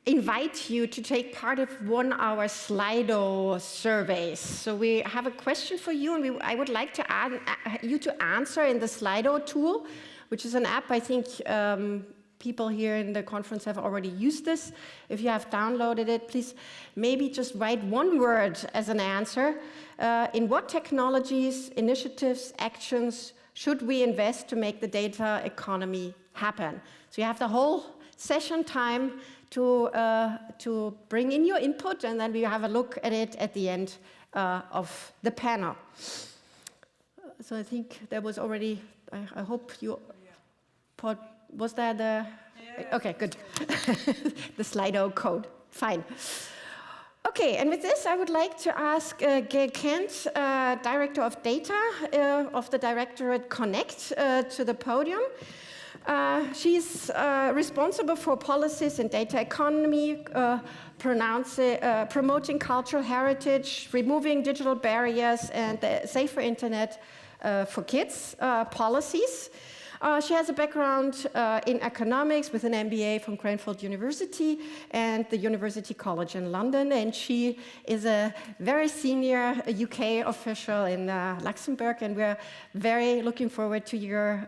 invite you to take part of 1 hour Slido surveys. So we have a question for you, and I would like to you to answer in the Slido tool, which is an app I think people here in the conference have already used this. If you have downloaded it, please maybe just write 1 word as an answer. In what technologies, initiatives, actions should we invest to make the data economy happen? So you have the whole session time to bring in your input, and then we have a look at it at the end of the panel. So I think there was already, I hope you, was there the, yeah. Okay, good. The Slido code, fine. Okay, and with this I would like to ask Gail Kent, Director of Data of the Directorate Connect, to the podium. She's responsible for policies in data economy, promoting cultural heritage, removing digital barriers, and the safer internet for kids policies. She has a background in economics with an MBA from Cranfield University and the University College in London, and she is a very senior UK official in Luxembourg, and we're very looking forward to your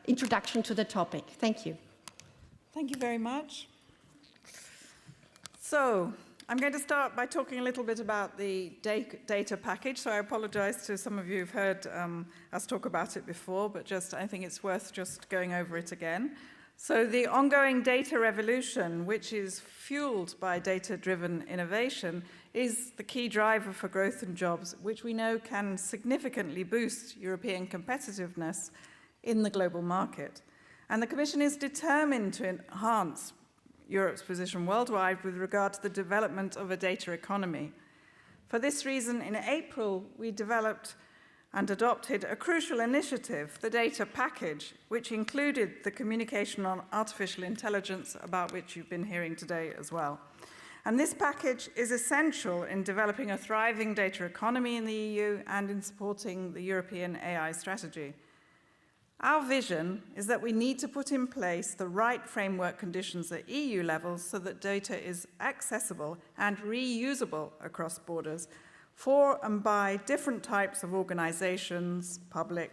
introduction to the topic. Thank you. Thank you very much. So, I'm going to start by talking a little bit about the data package. So I apologize to some of you who've heard us talk about it before, but I think it's worth just going over it again. So the ongoing data revolution, which is fueled by data-driven innovation, is the key driver for growth and jobs, which we know can significantly boost European competitiveness in the global market. And the Commission is determined to enhance Europe's position worldwide with regard to the development of a data economy. For this reason, in April, we developed and adopted a crucial initiative, the data package, which included the communication on artificial intelligence, about which you've been hearing today as well. And this package is essential in developing a thriving data economy in the EU and in supporting the European AI strategy. Our vision is that we need to put in place the right framework conditions at EU level so that data is accessible and reusable across borders for and by different types of organizations, public,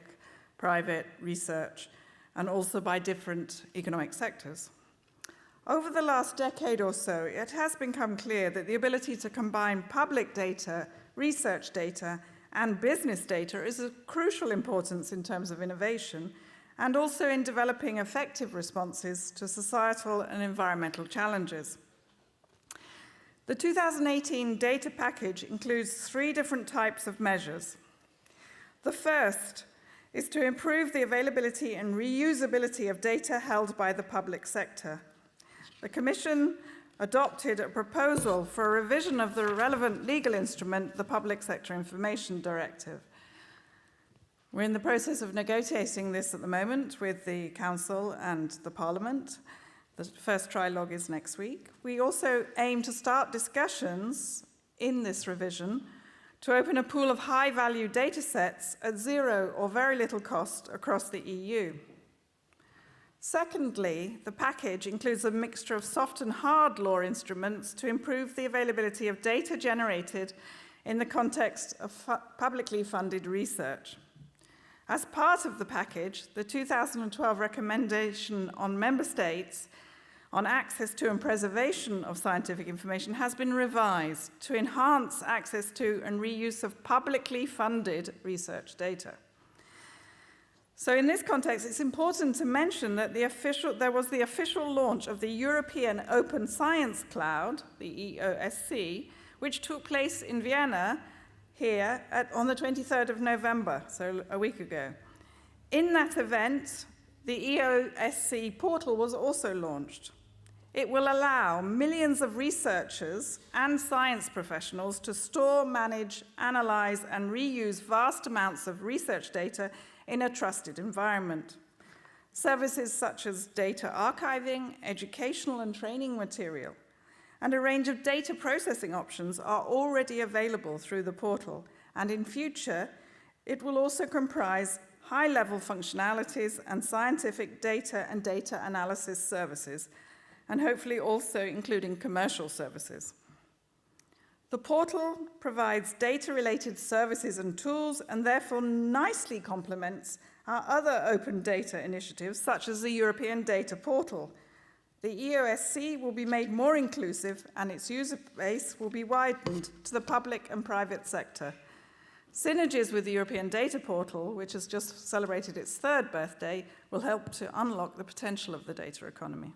private, research, and also by different economic sectors. Over the last decade or so, it has become clear that the ability to combine public data, research data, and business data is of crucial importance in terms of innovation and also in developing effective responses to societal and environmental challenges. The 2018 data package includes 3 different types of measures. The first is to improve the availability and reusability of data held by the public sector. The Commission adopted a proposal for a revision of the relevant legal instrument, the Public Sector Information Directive. We're in the process of negotiating this at the moment with the Council and the Parliament. The first trilogue is next week. We also aim to start discussions in this revision to open a pool of high-value data sets at zero or very little cost across the EU. Secondly, the package includes a mixture of soft and hard law instruments to improve the availability of data generated in the context of publicly funded research. As part of the package, the 2012 recommendation on member states on access to and preservation of scientific information has been revised to enhance access to and reuse of publicly funded research data. So in this context, it's important to mention that there was the official launch of the European Open Science Cloud, the EOSC, which took place in Vienna here on the 23rd of November, so a week ago. In that event, the EOSC portal was also launched. It will allow millions of researchers and science professionals to store, manage, analyze, and reuse vast amounts of research data in a trusted environment. Services such as data archiving, educational and training material, and a range of data processing options are already available through the portal, and in future, it will also comprise high-level functionalities and scientific data and data analysis services, and hopefully also including commercial services. The portal provides data-related services and tools and therefore nicely complements our other open data initiatives, such as the European Data Portal. The EOSC will be made more inclusive and its user base will be widened to the public and private sector. Synergies with the European Data Portal, which has just celebrated its 3rd birthday, will help to unlock the potential of the data economy.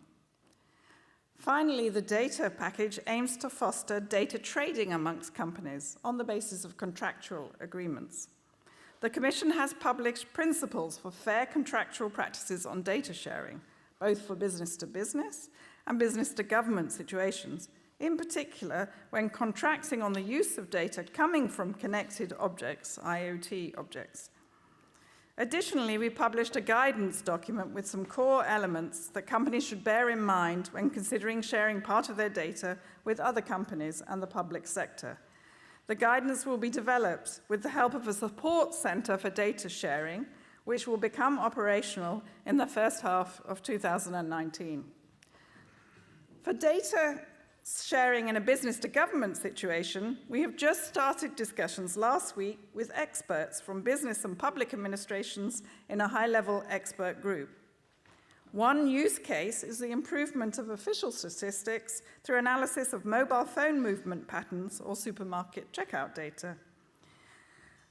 Finally, the data package aims to foster data trading amongst companies on the basis of contractual agreements. The Commission has published principles for fair contractual practices on data sharing, both for business to business and business to government situations, in particular when contracting on the use of data coming from connected objects, IoT objects. Additionally, we published a guidance document with some core elements that companies should bear in mind when considering sharing part of their data with other companies and the public sector. The guidance will be developed with the help of a support center for data sharing, which will become operational in the first half of 2019. For data sharing in a business-to-government situation, we have just started discussions last week with experts from business and public administrations in a high-level expert group. One use case is the improvement of official statistics through analysis of mobile phone movement patterns or supermarket checkout data.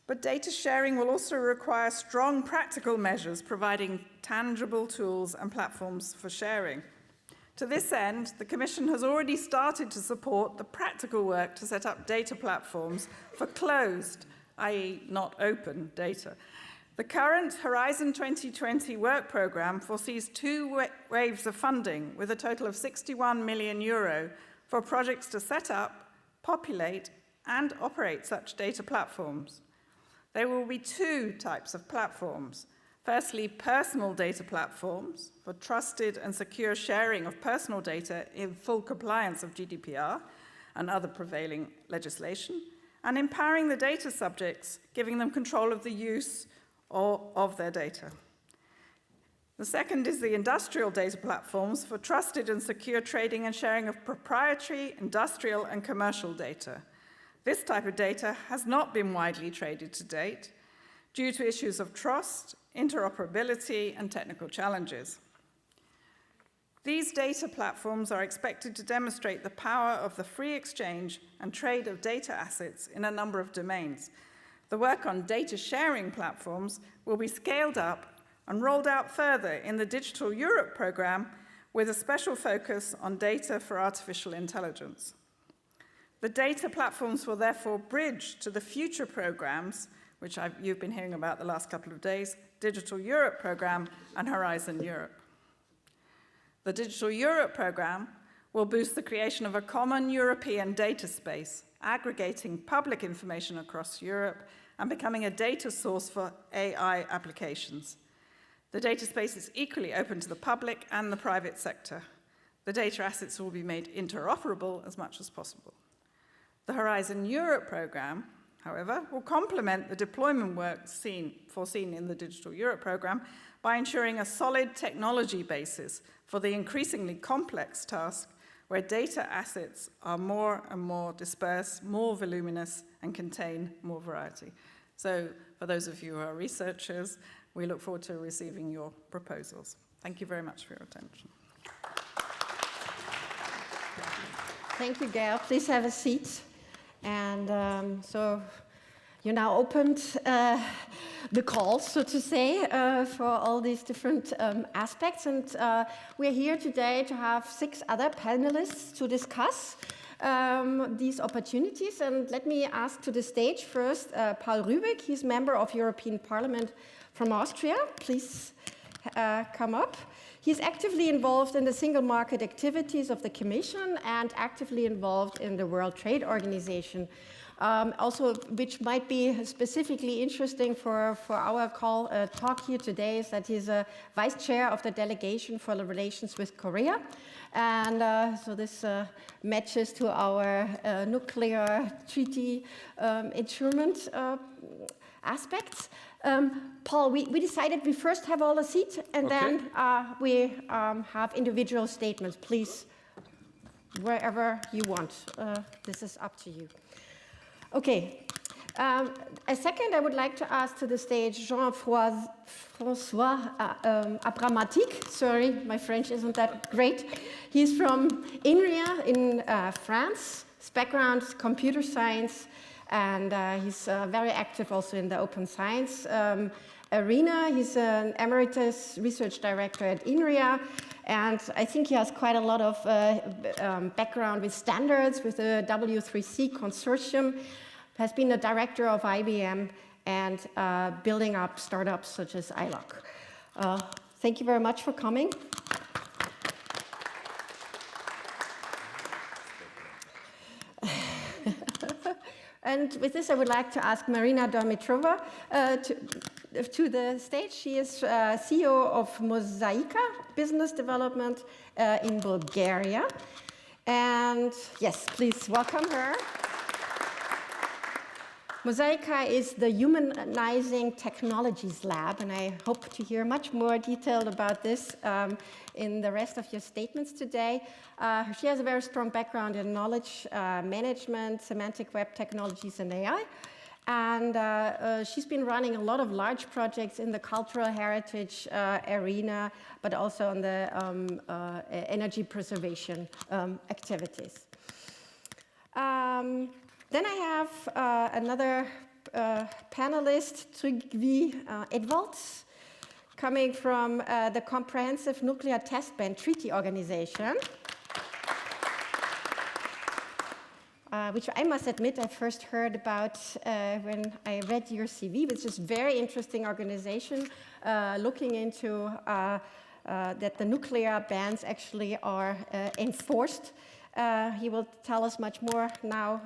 But data sharing will also require strong practical measures, providing tangible tools and platforms for sharing. To this end, the Commission has already started to support the practical work to set up data platforms for closed, i.e. not open, data. The current Horizon 2020 work programme foresees 2 waves of funding with a total of €61 million for projects to set up, populate, and operate such data platforms. There will be 2 types of platforms. Firstly, personal data platforms for trusted and secure sharing of personal data in full compliance of GDPR and other prevailing legislation, and empowering the data subjects, giving them control of the use of their data. The second is the industrial data platforms for trusted and secure trading and sharing of proprietary, industrial, and commercial data. This type of data has not been widely traded to date due to issues of trust, interoperability, and technical challenges. These data platforms are expected to demonstrate the power of the free exchange and trade of data assets in a number of domains. The work on data sharing platforms will be scaled up and rolled out further in the Digital Europe programme with a special focus on data for artificial intelligence. The data platforms will therefore bridge to the future programmes, which you've been hearing about the last couple of days, Digital Europe programme and Horizon Europe. The Digital Europe programme will boost the creation of a common European data space, aggregating public information across Europe and becoming a data source for AI applications. The data space is equally open to the public and the private sector. The data assets will be made interoperable as much as possible. The Horizon Europe programme, however, will complement the deployment work foreseen in the Digital Europe programme by ensuring a solid technology basis for the increasingly complex task where data assets are more and more dispersed, more voluminous, and contain more variety. So for those of you who are researchers, we look forward to receiving your proposals. Thank you very much for your attention. Thank you, Gail. Please have a seat. And so you now opened the call, so to say, for all these different aspects. And we're here today to have 6 other panelists to discuss these opportunities. And let me ask to the stage first Paul Rübig. He's member of European Parliament from Austria. Please come up. He's actively involved in the single market activities of the Commission and actively involved in the World Trade Organization. Also, which might be specifically interesting for our talk here today, is that he's a vice chair of the delegation for the relations with Korea. And so this matches to our nuclear treaty instrument aspects. Paul, we decided we first have all a seat, and then we have individual statements. Please wherever you want. This is up to you. Okay. A second, I would like to ask to the stage Jean-François Abramatic. Sorry, my French isn't that great. He's from INRIA in France. His background is computer science, and he's very active also in the open science arena. He's an emeritus research director at INRIA, and I think he has quite a lot of background with standards, with the W3C consortium. Has been a director of IBM and building up startups such as iLock. Thank you very much for coming. And with this, I would like to ask Marina Domitrova to the stage. She is CEO of Mosaika Business Development in Bulgaria. And yes, please welcome her. Mosaika is the Humanizing Technologies Lab, and I hope to hear much more detail about this in the rest of your statements today. She has a very strong background in knowledge management, semantic web technologies, and AI. And she's been running a lot of large projects in the cultural heritage arena, but also on the energy preservation activities. Then I have another panelist, Trygve Edvalds, coming from the Comprehensive Nuclear Test Ban Treaty Organization, which I must admit I first heard about when I read your CV, which is a very interesting organization looking into that the nuclear bans actually are enforced. He will tell us much more now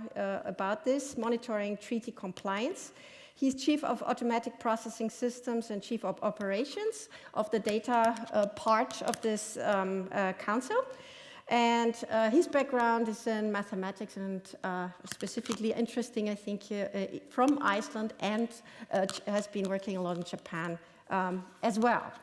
about this, monitoring treaty compliance. He's Chief of Automatic Processing Systems and Chief of Operations of the data part of this council. And his background is in mathematics and specifically interesting, I think, from Iceland, and has been working a lot in Japan as well.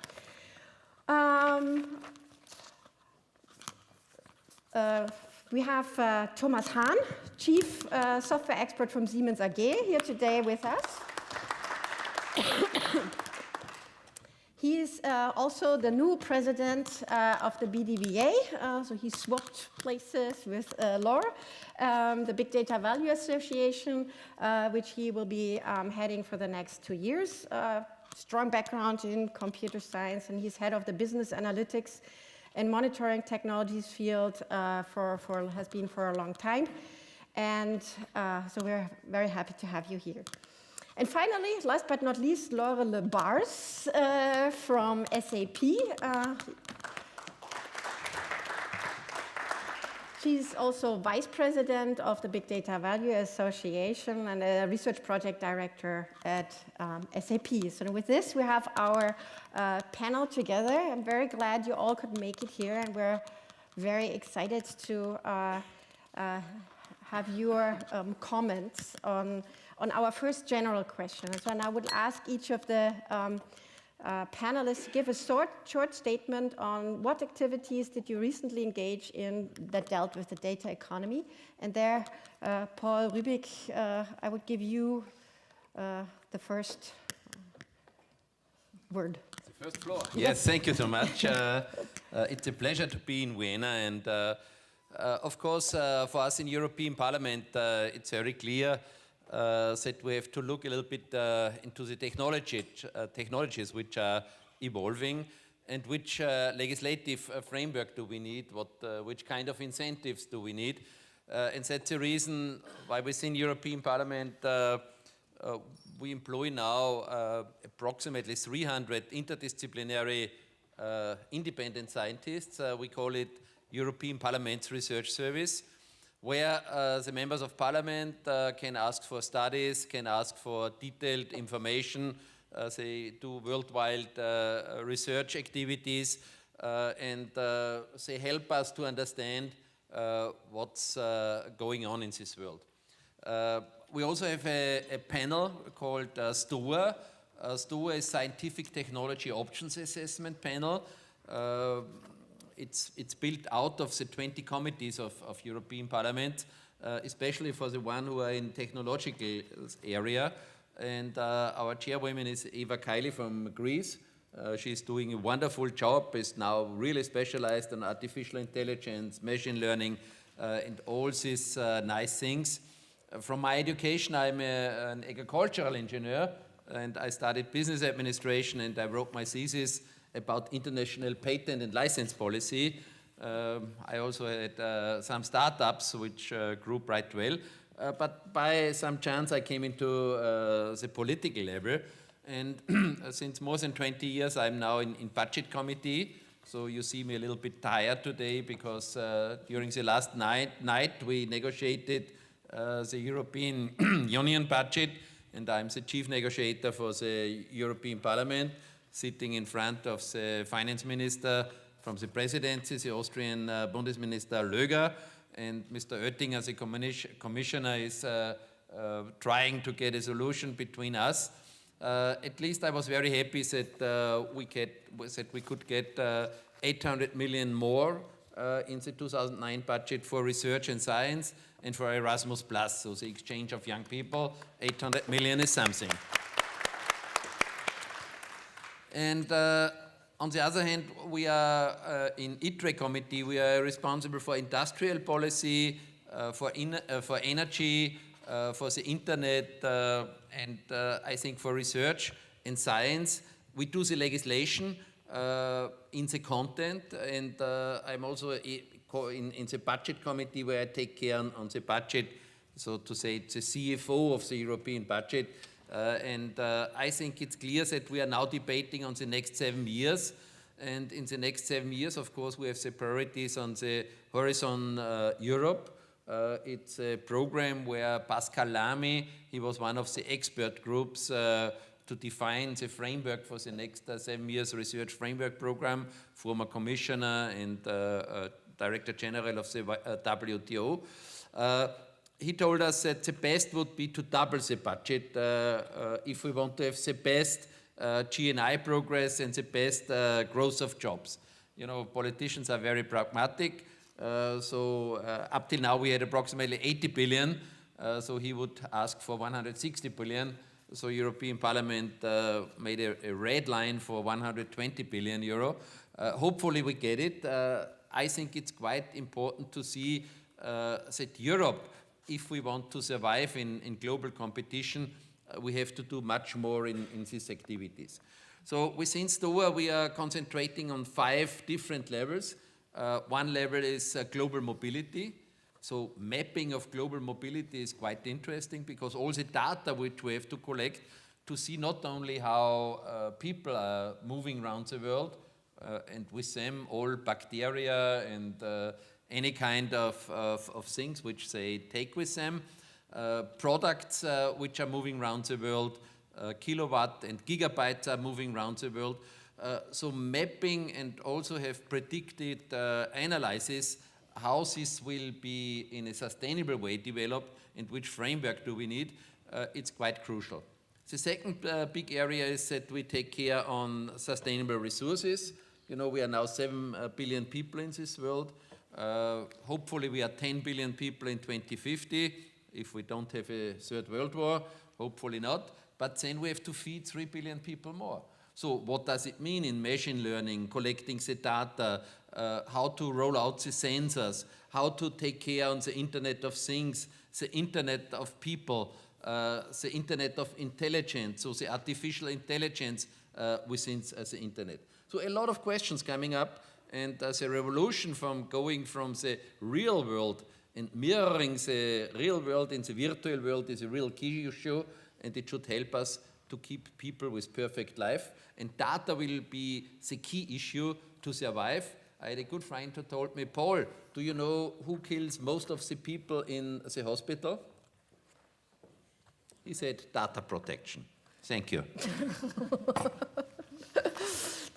We have Thomas Hahn, Chief Software Expert from Siemens AG, here today with us. He is also the new president of the BDVA, so he swapped places with Laura, the Big Data Value Association, which he will be heading for the next 2 years. Strong background in computer science, and he's head of the business analytics and monitoring technologies field has been for a long time. And so we're very happy to have you here. And finally, last but not least, Laure Le Bars from SAP. She's also vice president of the Big Data Value Association and a research project director at SAP. So with this, we have our panel together. I'm very glad you all could make it here, and we're very excited to have your comments on our first general question. And so I would ask each of the panelists to give a short statement on what activities did you recently engage in that dealt with the data economy. And there, Paul Rübig, I would give you the first word. The first floor. Yes, thank you so much. It's a pleasure to be in Vienna, and of course, for us in European Parliament, it's very clear that we have to look a little bit into the technologies which are evolving, and which legislative framework do we need, which kind of incentives do we need. And that's the reason why within European Parliament we employ now approximately 300 interdisciplinary independent scientists. We call it European Parliament's Research Service, where the members of parliament can ask for studies, can ask for detailed information. They do worldwide research activities, and they help us to understand what's going on in this world. We also have a panel called STOA. STOA is Scientific Technology Options Assessment Panel. it's built out of the 20 committees of European Parliament, especially for the one who are in technological area. And our chairwoman is Eva Kaili from Greece. She's doing a wonderful job, is now really specialized in artificial intelligence, machine learning, and all these nice things. From my education, I'm an agricultural engineer, and I studied business administration, and I wrote my thesis about international patent and license policy. I also had some startups which grew quite well, but by some chance I came into the political level, and since more than 20 years I'm now in budget committee. So you see me a little bit tired today because during the last night we negotiated the European Union budget, and I'm the chief negotiator for the European Parliament, sitting in front of the finance minister from the presidency, the Austrian Bundesminister Löger, and Mr. Oettinger, the commissioner, is trying to get a solution between us. At least I was very happy that we could get 800 million more in the 2009 budget for research and science and for Erasmus+, so the exchange of young people. 800 million is something. And on the other hand, we are in ITRE committee, we are responsible for industrial policy, for energy, for the internet, and I think for research and science. We do the legislation in the content, and I'm also in the budget committee where I take care on the budget, so to say it's the CFO of the European budget. And I think it's clear that we are now debating on the next 7 years. And in the next 7 years, of course, we have the priorities on the Horizon Europe. It's a program where Pascal Lamy, he was one of the expert groups to define the framework for the next 7 years research framework program, former commissioner and director general of the WTO. He told us that the best would be to double the budget if we want to have the best GNI progress and the best growth of jobs. You know, politicians are very pragmatic. So up till now we had approximately 80 billion. So he would ask for 160 billion. So European Parliament made a red line for 120 billion euro. Hopefully we get it. I think it's quite important to see that Europe, if we want to survive in global competition, we have to do much more in these activities. So within STOA, we are concentrating on 5 different levels. One level is global mobility. So mapping of global mobility is quite interesting because all the data which we have to collect to see not only how people are moving around the world, and with them all bacteria and any kind of things which they take with them, products which are moving around the world, kilowatt and gigabytes are moving around the world. So mapping and also have predicted analysis how this will be in a sustainable way developed and which framework do we need, it's quite crucial. The second big area is that we take care on sustainable resources. You know, we are now 7 billion people in this world. Hopefully we are 10 billion people in 2050, if we don't have a third world war, hopefully not. But then we have to feed 3 billion people more. So what does it mean in machine learning, collecting the data, how to roll out the sensors, how to take care on the Internet of Things, the Internet of People, the Internet of Intelligence, so the artificial intelligence within the Internet. So a lot of questions coming up, and the revolution from going from the real world and mirroring the real world in the virtual world is a real key issue, and it should help us to keep people with perfect life. And data will be the key issue to survive. I had a good friend who told me, Paul, do you know who kills most of the people in the hospital? He said, data protection. Thank you.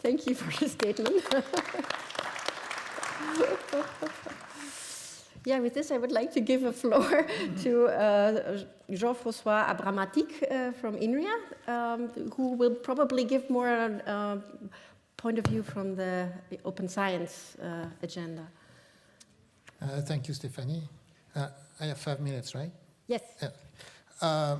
Thank you for the statement. Yeah, with this, I would like to give a floor to Jean-François Abramatic from INRIA, who will probably give more point of view from the open science agenda. Thank you, Stephanie. I have 5 minutes, right? Yes. Yeah.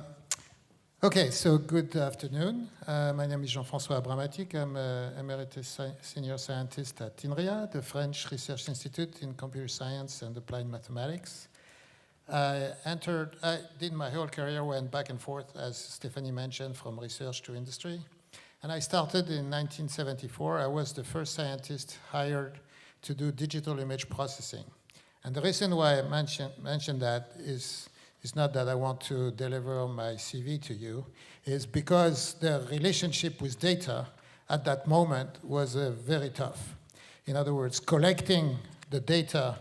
Okay, so good afternoon. My name is Jean-François Abramatic. I'm an emeritus senior scientist at INRIA, the French Research Institute in Computer Science and Applied Mathematics. I did my whole career, went back and forth, as Stephanie mentioned, from research to industry. And I started in 1974. I was the first scientist hired to do digital image processing. And the reason why I mentioned that is not that I want to deliver my CV to you, is because the relationship with data at that moment was very tough. In other words, collecting the data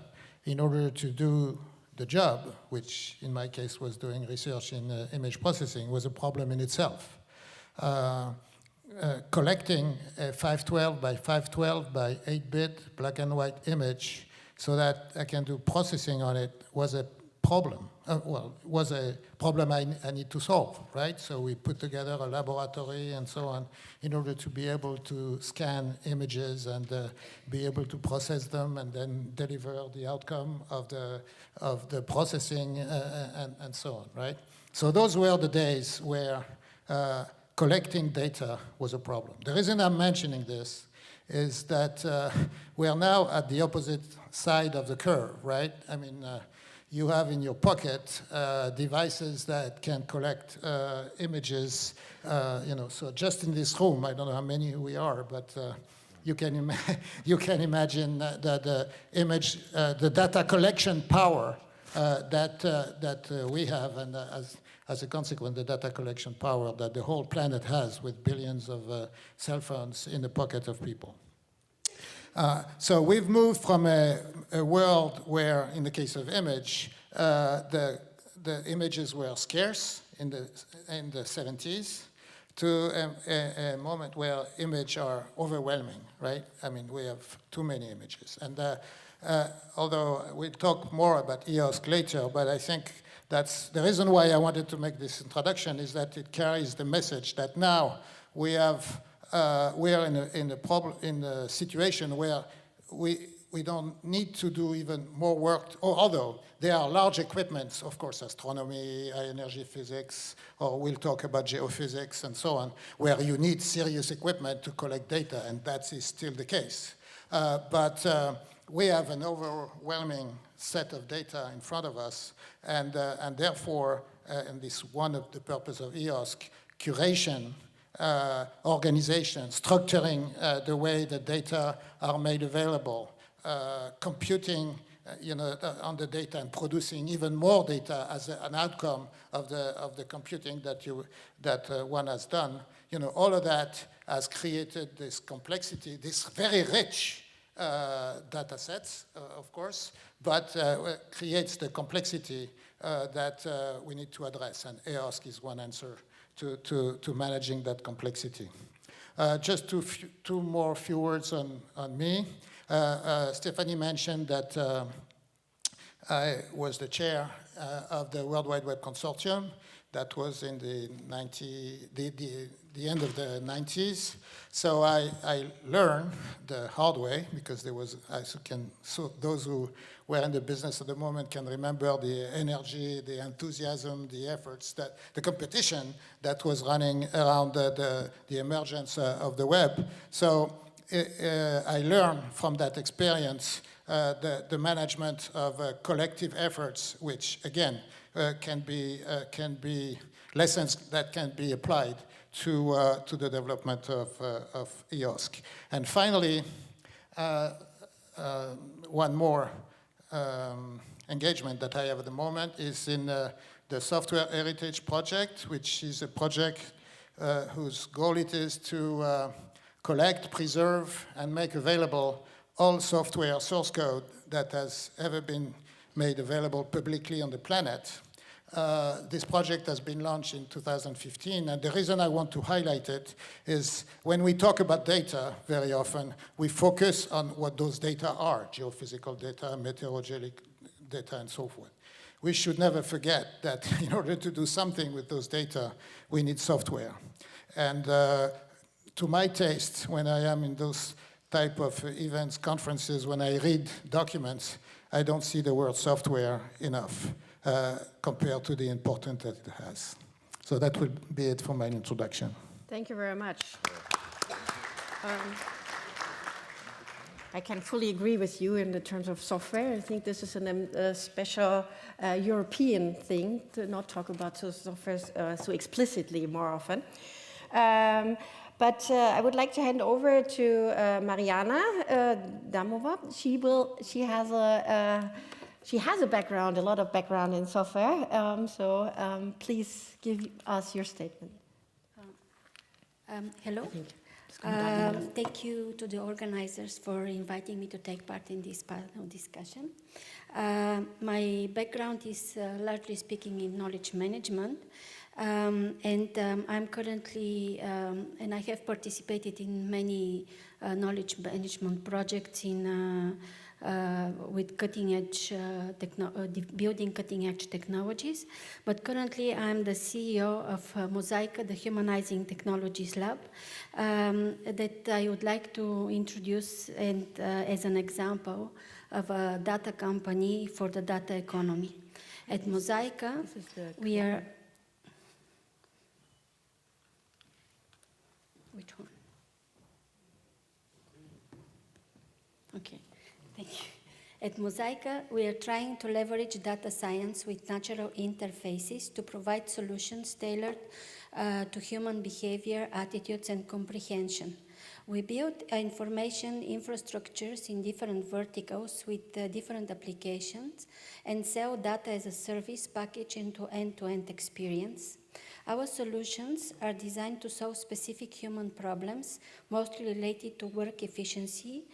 in order to do the job, which in my case was doing research in image processing, was a problem in itself. Collecting a 512 by 512 by 8-bit black and white image so that I can do processing on it was a problem. Was a problem I need to solve, right? So we put together a laboratory and so on in order to be able to scan images and be able to process them and then deliver the outcome of the processing and so on, right? So those were the days where collecting data was a problem. The reason I'm mentioning this is that we are now at the opposite side of the curve, right? I mean, you have in your pocket devices that can collect images, so just in this room, I don't know how many we are, but you can imagine the data collection power that we have, and as a consequence, the data collection power that the whole planet has with billions of cell phones in the pocket of people. So we've moved from a world where, in the case of image, the images were scarce in the 70s to a moment where images are overwhelming, right? I mean, we have too many images. And although we'll talk more about EOSC later, but I think that's the reason why I wanted to make this introduction, is that it carries the message that now we are in a situation where we don't need to do even more work, although there are large equipments, of course, astronomy, high energy physics, or we'll talk about geophysics and so on, where you need serious equipment to collect data, and that is still the case. But we have an overwhelming set of data in front of us, and therefore, and this is one of the purpose of EOSC, curation, organization, structuring the way the data are made available, computing on the data and producing even more data as an outcome of the computing that one has done. All of that has created this complexity, this very rich data sets, of course, but creates the complexity that we need to address, and EOSC is one answer to managing that complexity. Just two more few words on me. Stephanie mentioned that I was the chair of the World Wide Web Consortium. That was in the end of the 90s. So I learned the hard way, because there was, so those who were in the business at the moment can remember the energy, the enthusiasm, the efforts, the competition that was running around the emergence of the web. So I learned from that experience the management of collective efforts, which again can be lessons that can be applied to the development of EOSC. And finally, one more engagement that I have at the moment is in the Software Heritage Project, which is a project whose goal it is to collect, preserve, and make available all software source code that has ever been made available publicly on the planet. This project has been launched in 2015, and the reason I want to highlight it is when we talk about data, very often we focus on what those data are, geophysical data, meteorological data, and so forth. We should never forget that in order to do something with those data, we need software. And to my taste, when I am in those type of events, conferences, when I read documents, I don't see the word software enough compared to the importance that it has. So that will be it for my introduction. Thank you very much. I can fully agree with you in the terms of software. I think this is a special European thing to not talk about software so explicitly more often. But I would like to hand over to Mariana Damova. She has a background, a lot of background in software. Please give us your statement. Hello. Thank you to the organizers for inviting me to take part in this panel discussion. My background is largely speaking in knowledge management, I'm currently, and I have participated in many knowledge management projects with cutting-edge, building cutting-edge technologies. But currently, I'm the CEO of Mosaica, the Humanizing Technologies Lab, that I would like to introduce and as an example of a data company for the data economy. At Mosaica, we are... Which one? Okay. Thank you. At Mosaica, we are trying to leverage data science with natural interfaces to provide solutions tailored to human behavior, attitudes, and comprehension. We build information infrastructures in different verticals with different applications and sell data as a service package into end-to-end experience. Our solutions are designed to solve specific human problems, mostly related to work efficiency,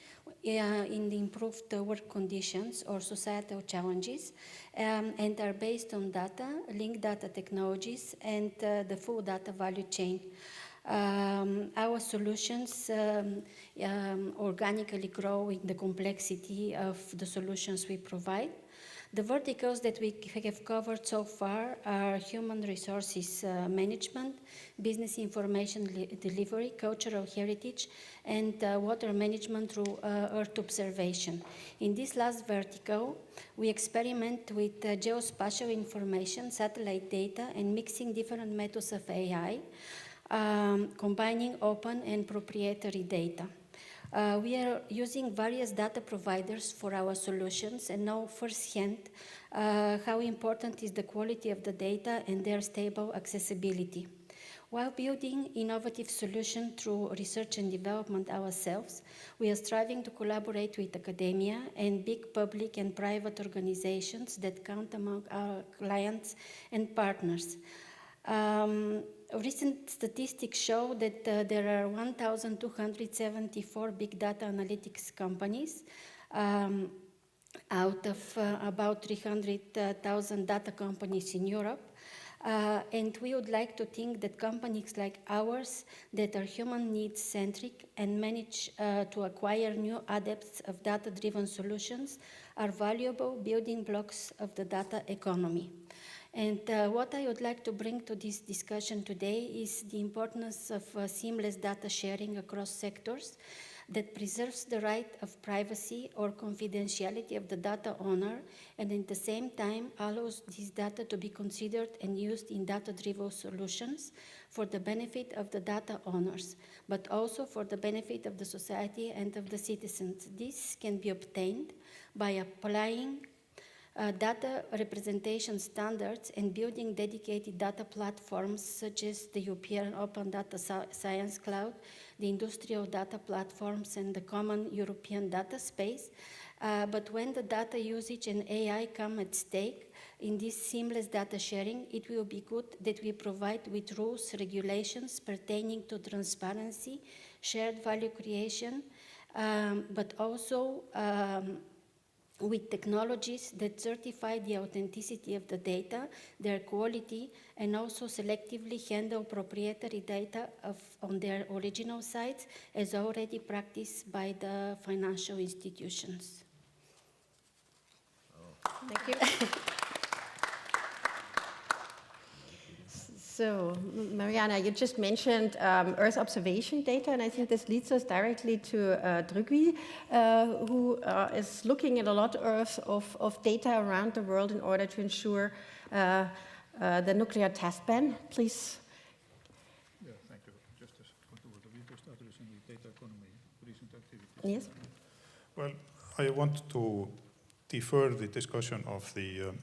in the improved work conditions or societal challenges, and are based on data, linked data technologies, and the full data value chain. Our solutions organically grow in the complexity of the solutions we provide. The verticals that we have covered so far are human resources management, business information delivery, cultural heritage, and water management through Earth observation. In this last vertical, we experiment with geospatial information, satellite data, and mixing different methods of AI, combining open and proprietary data. We are using various data providers for our solutions and know firsthand how important is the quality of the data and their stable accessibility. While building innovative solutions through research and development ourselves, we are striving to collaborate with academia and big public and private organizations that count among our clients and partners. Recent statistics show that there are 1,274 big data analytics companies out of about 300,000 data companies in Europe. And we would like to think that companies like ours that are human needs centric and manage to acquire new adepts of data-driven solutions are valuable building blocks of the data economy. And what I would like to bring to this discussion today is the importance of seamless data sharing across sectors that preserves the right of privacy or confidentiality of the data owner and at the same time allows this data to be considered and used in data-driven solutions for the benefit of the data owners, but also for the benefit of the society and of the citizens. This can be obtained by applying data representation standards and building dedicated data platforms such as the European Open Data Science Cloud, the industrial data platforms, and the common European data space. But when the data usage and AI come at stake in this seamless data sharing, it will be good that we provide with rules, regulations pertaining to transparency, shared value creation, but also with technologies that certify the authenticity of the data, their quality, and also selectively handle proprietary data on their original sites as already practiced by the financial institutions. Thank you. So, Mariana, you just mentioned Earth observation data, and I think this leads us directly to Drugui, who is looking at a lot of data around the world in order to ensure the nuclear test ban. Please. Yeah, thank you. Just a second, we just addressing the data economy, recent activities. Yes. Well, I want to defer the discussion of the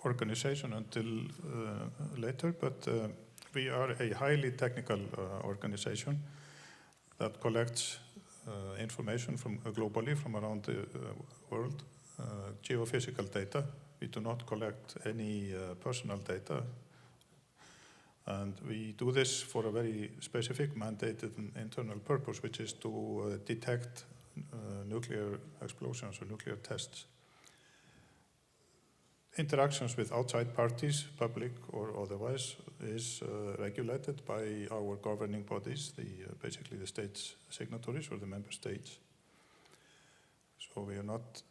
organization until later, but we are a highly technical organization that collects information from globally from around the world, geophysical data. We do not collect any personal data, and we do this for a very specific mandated internal purpose, which is to detect nuclear explosions or nuclear tests. Interactions with outside parties, public or otherwise, is regulated by our governing bodies, basically the states signatories or the member states. So we are not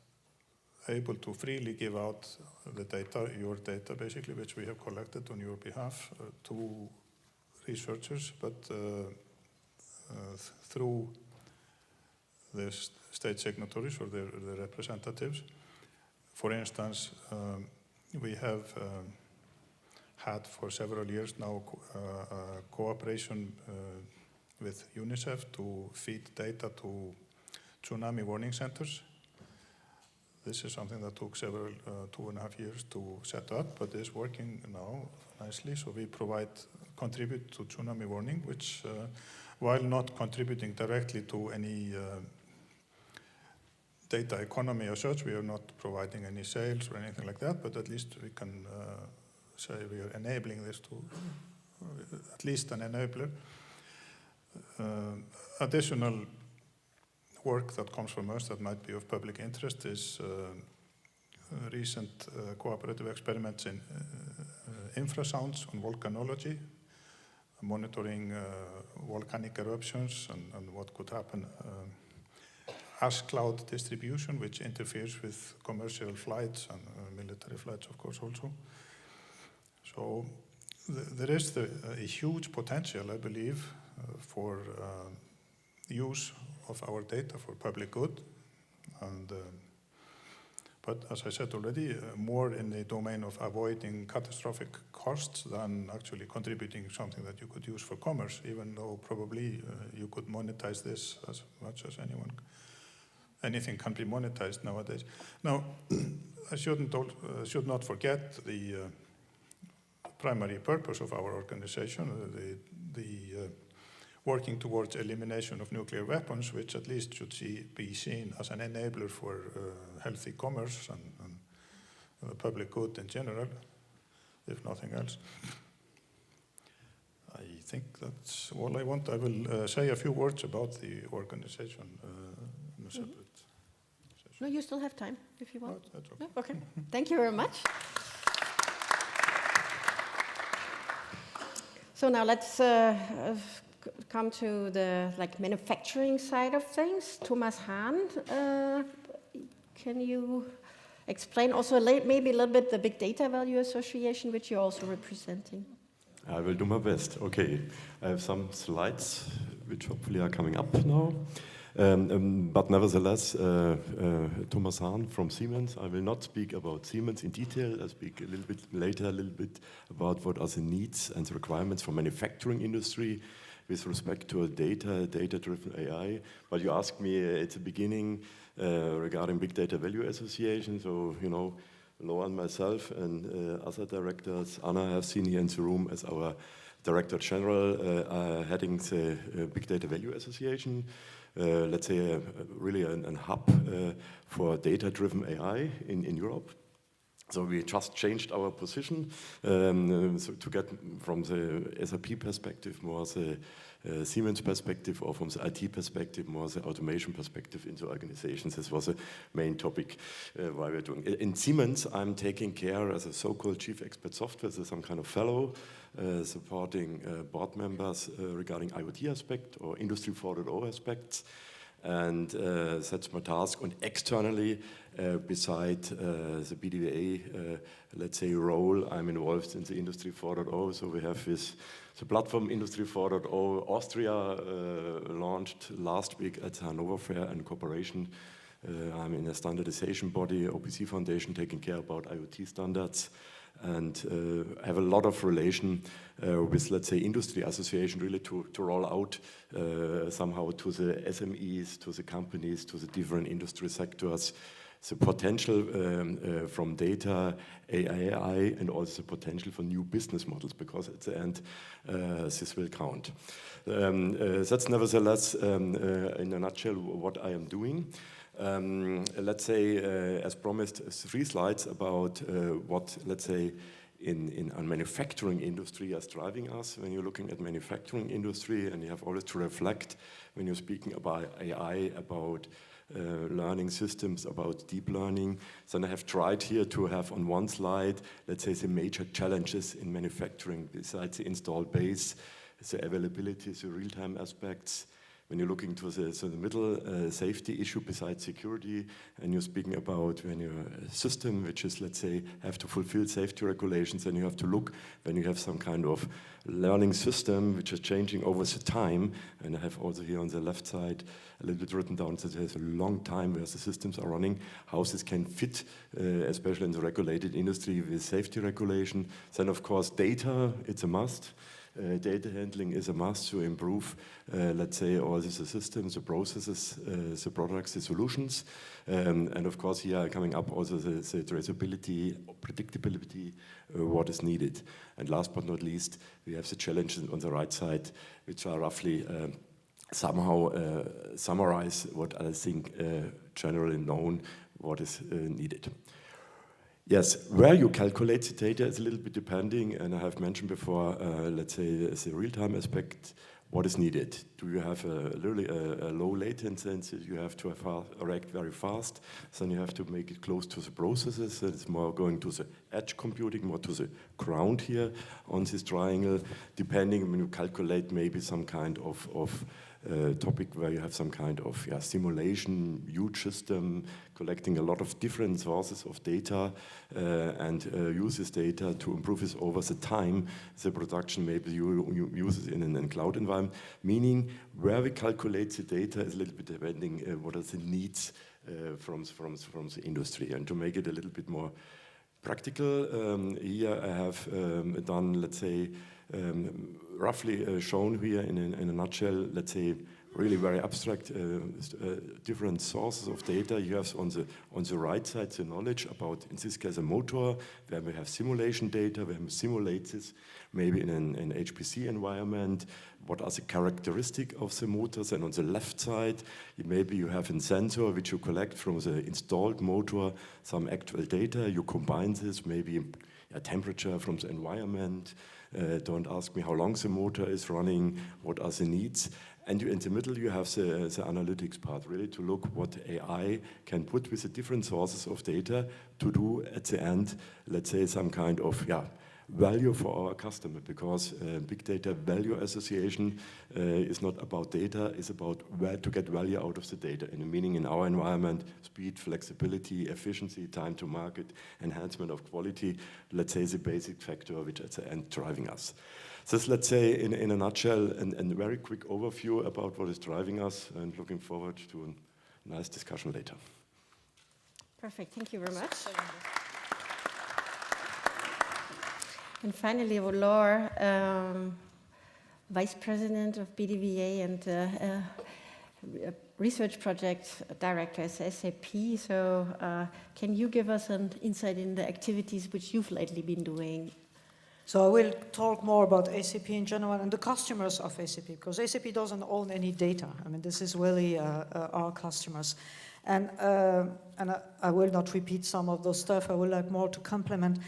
able to freely give out the data, your data basically, which we have collected on your behalf to researchers, but through the state signatories or their representatives. For instance, we have had for several years now cooperation with UNICEF to feed data to tsunami warning centers. This is something that took 2.5 years to set up, but is working now nicely. So we contribute to tsunami warning, which, while not contributing directly to any data economy as such, we are not providing any sales or anything like that, but at least we can say we are enabling this to, at least an enabler. Additional work that comes from us that might be of public interest is recent cooperative experiments in infrasounds on volcanology, monitoring volcanic eruptions and what could happen. Ash cloud distribution, which interferes with commercial flights and military flights, of course, also. So there is a huge potential, I believe, for use of our data for public good. And, but as I said already, more in the domain of avoiding catastrophic costs than actually contributing something that you could use for commerce, even though probably you could monetize this as much as anything can be monetized nowadays. Now, I should not forget the primary purpose of our organization, the working towards elimination of nuclear weapons, which at least should be seen as an enabler for healthy commerce and public good in general, if nothing else. I think that's all I want. I will say a few words about the organization in a separate session. No, you still have time if you want. No, that's okay. No? Okay. Thank you very much. So now let's come to the manufacturing side of things. Thomas Hahn, can you explain also maybe a little bit the Big Data Value Association, which you're also representing? I will do my best. Okay, I have some slides which hopefully are coming up now. But nevertheless, Thomas Hahn from Siemens. I will not speak about Siemens in detail. I'll speak a little bit later, about what are the needs and the requirements for manufacturing industry with respect to data-driven AI. But you asked me at the beginning regarding Big Data Value Association. So, you know, Laura and myself and other directors, Anna, have seen here in the room as our Director General heading the Big Data Value Association. Let's say really a hub for data-driven AI in Europe. So we just changed our position so to get from the SAP perspective more the Siemens perspective, or from the IT perspective more the automation perspective into organizations. This was a main topic why we're doing. In Siemens, I'm taking care as a so-called chief expert software, so some kind of fellow supporting board members regarding IoT aspect or Industry 4.0 aspects. And that's my task. And externally, beside the BDVA, let's say, role, I'm involved in the Industry 4.0. So we have this, the platform Industry 4.0 Austria launched last week at the Hanover Fair in cooperation. I'm in a standardization body, OPC Foundation, taking care about IoT standards, and have a lot of relation with, let's say, industry association, really to roll out somehow to the SMEs, to the companies, to the different industry sectors, the potential from data, AI, and also the potential for new business models, because at the end, this will count. That's nevertheless, in a nutshell, what I am doing. Let's say, as promised, 3 slides about what, let's say, in manufacturing industry is driving us. When you're looking at manufacturing industry, and you have always to reflect when you're speaking about AI, about learning systems, about deep learning. Then I have tried here to have on one slide, let's say, the major challenges in manufacturing, besides the installed base, the availability, the real-time aspects. When you're looking to the middle safety issue besides security, and you're speaking about when you're a system which is, let's say, have to fulfill safety regulations, and you have to look when you have some kind of learning system which is changing over the time. And I have also here on the left side a little bit written down that there's a long time where the systems are running, how this can fit, especially in the regulated industry with safety regulation. Then, of course, data, it's a must. Data handling is a must to improve, let's say, all the systems, the processes, the products, the solutions. And of course, here coming up also the traceability, predictability, what is needed. And last but not least, we have the challenges on the right side, which are roughly somehow summarize what I think generally known, what is needed. Yes, where you calculate the data is a little bit depending, and I have mentioned before, let's say, the real-time aspect, what is needed. Do you have a low latency? You have to react very fast. Then you have to make it close to the processes. So it's more going to the edge computing, more to the ground here on this triangle, depending when you calculate maybe some kind of topic where you have some kind of simulation, huge system, collecting a lot of different sources of data and use this data to improve this over the time. The production, maybe you use it in a cloud environment, meaning where we calculate the data is a little bit depending what are the needs from the industry. And to make it a little bit more practical, here I have done, let's say, roughly shown here in a nutshell, let's say, really very abstract, different sources of data. You have on the right side the knowledge about, in this case, a motor, where we have simulation data, where we simulate this, maybe in an HPC environment. What are the characteristics of the motors? And on the left side, maybe you have a sensor which you collect from the installed motor, some actual data. You combine this, maybe a temperature from the environment. Don't ask me how long the motor is running, what are the needs. And in the middle, you have the analytics part, really to look what AI can put with the different sources of data to do at the end, let's say, some kind of value for our customer, because big data value association is not about data, it's about where to get value out of the data. And meaning in our environment, speed, flexibility, efficiency, time to market, enhancement of quality, let's say the basic factor which at the end driving us. This, let's say, in a nutshell, and a very quick overview about what is driving us, and looking forward to a nice discussion later. Perfect, thank you very much. And finally, Laure, Vice President of BDVA and Research Project Director at SAP. So can you give us an insight in the activities which you've lately been doing? So I will talk more about SAP in general and the customers of SAP, because SAP doesn't own any data. I mean, this is really our customers. And I will not repeat some of those stuff. I would like more to complement.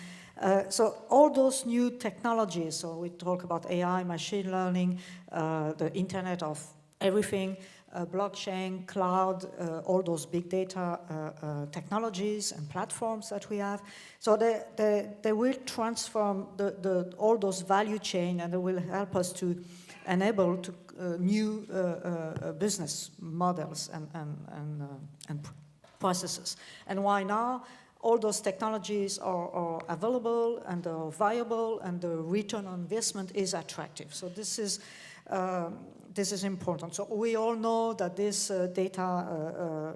So all those new technologies, so we talk about AI, machine learning, the Internet of everything, blockchain, cloud, all those big data technologies and platforms that we have. So they will transform all those value chain, and they will help us to enable to new business models and processes. And why now? All those technologies are available and are viable, and the return on investment is attractive. So this is important. So we all know that this data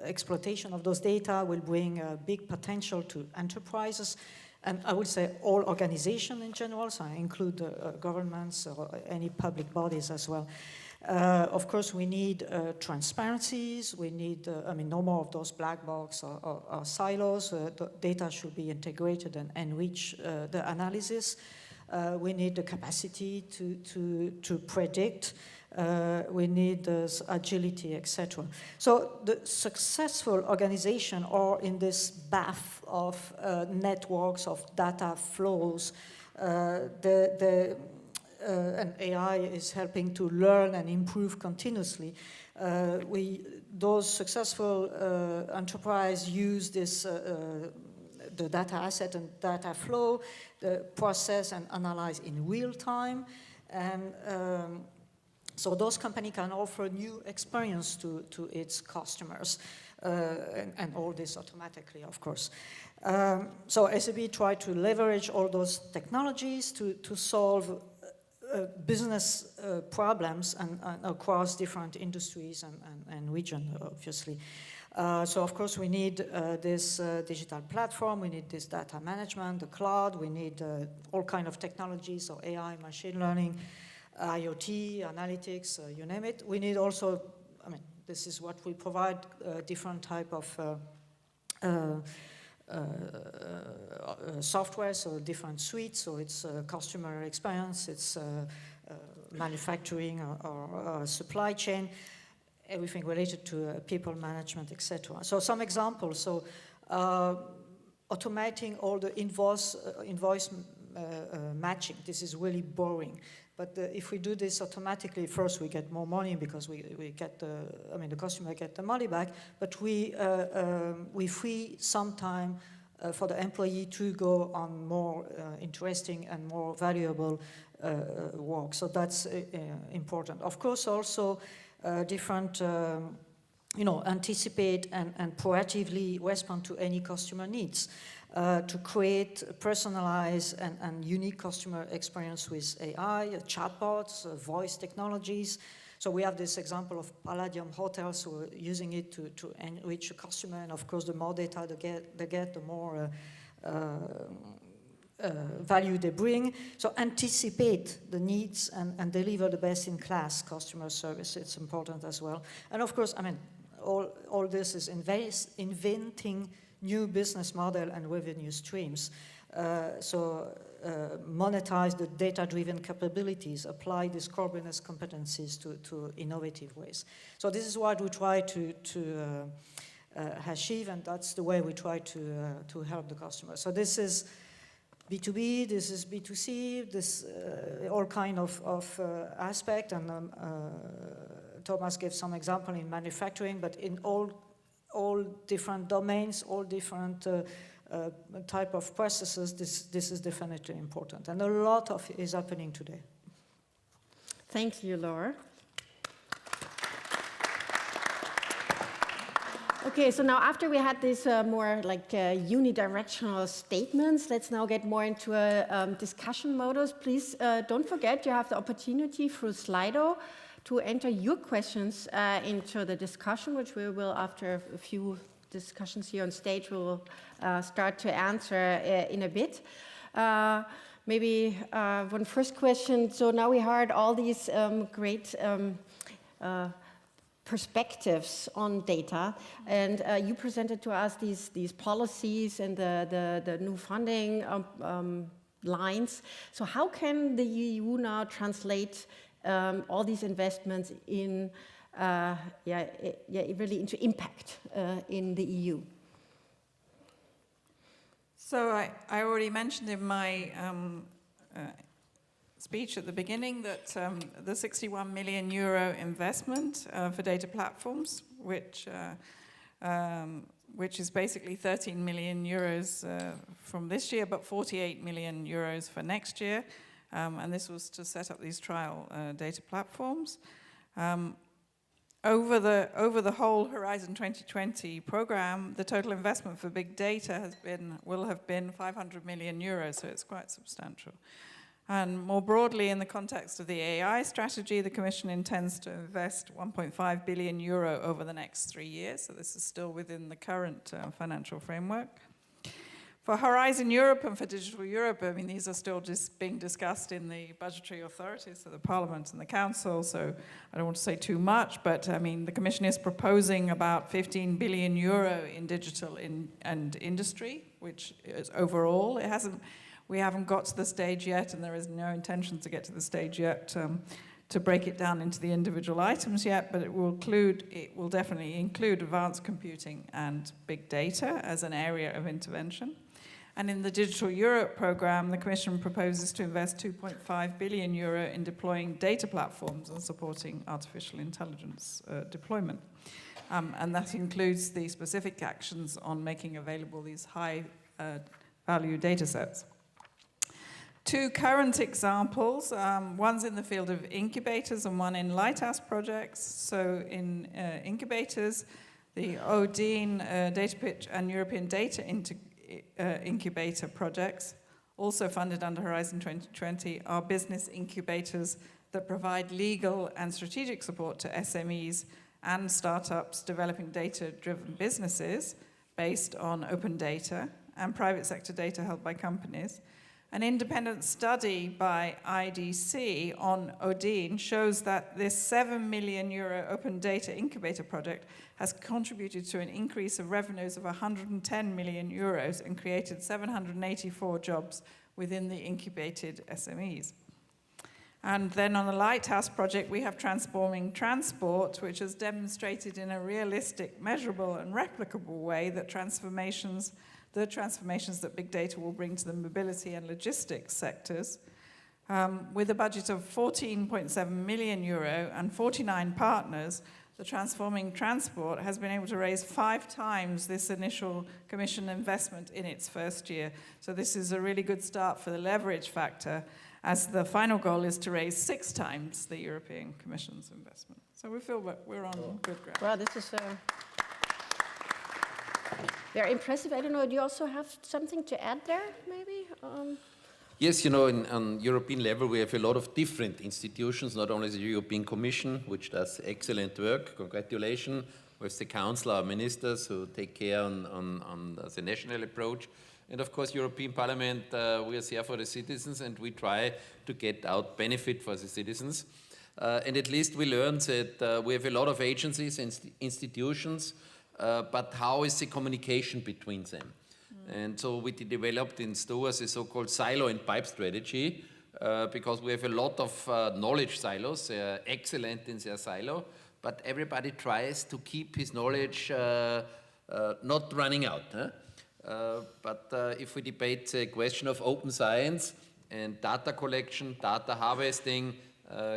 exploitation of those data will bring a big potential to enterprises, and I would say all organizations in general, so I include governments or any public bodies as well. Of course, we need transparencies. We need, no more of those black box or silos. The data should be integrated and enrich the analysis. We need the capacity to predict. We need agility, etc. So the successful organization are in this bath of networks of data flows. And AI is helping to learn and improve continuously. Those successful enterprise use this the data asset and data flow, the process and analyze in real time, and so those companies can offer new experience to its customers, and all this automatically, of course. So SAP tried to leverage all those technologies to solve business problems and across different industries and regions, obviously. So of course we need this digital platform, we need this data management, the cloud, we need all kind of technologies, so AI, machine learning, IoT, analytics, you name it. We need also, this is what we provide, different type of software, so different suites, so it's customer experience, it's manufacturing or supply chain, everything related to people management, etc. So some examples, so automating all the invoice matching, this is really boring. But if we do this automatically, first we get more money because we get the customer get the money back, but we free some time for the employee to go on more interesting and more valuable work. So that's important. Of course, also different, anticipate and proactively respond to any customer needs. To create personalized and unique customer experience with AI, chatbots, voice technologies. So we have this example of Palladium Hotels who are using it to enrich a customer, and of course the more data they get, the more value they bring. So anticipate the needs and deliver the best-in-class customer service. It's important as well. And of course, all this is inventing new business model and revenue streams. Monetize the data-driven capabilities, apply these core business competencies to innovative ways. So this is what we try to achieve, and that's the way we try to help the customer. So this is B2B, this is B2C, this all kind of aspect, and Thomas gave some example in manufacturing, but in all different domains, all different type of processes, this is definitely important. And a lot of it is happening today. Thank you, Laura. Okay, so now after we had these more like unidirectional statements, let's now get more into a discussion modus. Please don't forget you have the opportunity through Slido to enter your questions into the discussion, which we will, after a few discussions here on stage, we will start to answer in a bit. Maybe one first question. So now we heard all these great perspectives on data, and you presented to us these policies and the new funding lines. So how can the EU now translate all these investments in really into impact in the EU? So I already mentioned in my speech at the beginning that the 61 million euro investment for data platforms, which is basically 13 million euros from this year, but 48 million euros for next year, And this was to set up these trial data platforms. Over the whole Horizon 2020 program, the total investment for big data will have been 500 million euros, so it's quite substantial. And more broadly, in the context of the AI strategy, the Commission intends to invest 1.5 billion euro over the next 3 years, so this is still within the current financial framework. For Horizon Europe and for Digital Europe, I mean, these are still just being discussed in the budgetary authorities, so the Parliament and the Council, so I don't want to say too much, but I mean, the Commission is proposing about 15 billion euro in digital and industry, which is overall. We haven't got to the stage yet, and there is no intention to get to the stage yet to break it down into the individual items yet, but it will definitely include advanced computing and big data as an area of intervention. And in the Digital Europe programme, the Commission proposes to invest 2.5 billion euro in deploying data platforms and supporting artificial intelligence deployment. And that includes the specific actions on making available these high value data sets. Two current examples, one's in the field of incubators and one in lighthouse projects. So in incubators, the ODIN, Data Pitch and European Data Incubator projects, also funded under Horizon 2020, are business incubators that provide legal and strategic support to SMEs and startups developing data-driven businesses based on open data and private sector data held by companies. An independent study by IDC on ODIN shows that this 7 million euro open data incubator project has contributed to an increase of revenues of 110 million euros and created 784 jobs within the incubated SMEs. And then on the Lighthouse project, we have Transforming Transport, which has demonstrated in a realistic, measurable, and replicable way that the transformations that big data will bring to the mobility and logistics sectors. With a budget of 14.7 million euro and 49 partners, the Transforming Transport has been able to raise 5 times this initial Commission investment in its first year. So this is a really good start for the leverage factor, as the final goal is to raise 6 times the European Commission's investment. So we feel that we're on good ground. Well, this is very impressive. I don't know, do you also have something to add there, maybe? Yes, you know, on European level, we have a lot of different institutions, not only the European Commission, which does excellent work, congratulations, with the Council, our ministers who take care on the national approach. And of course, European Parliament, we are there for the citizens, and we try to get out benefit for the citizens. And at least we learned that we have a lot of agencies and institutions, but how is the communication between them? And so we developed in STOAS a so-called silo and pipe strategy, because we have a lot of knowledge silos. They are excellent in their silo, but everybody tries to keep his knowledge not running out. But if we debate the question of open science and data collection, data harvesting,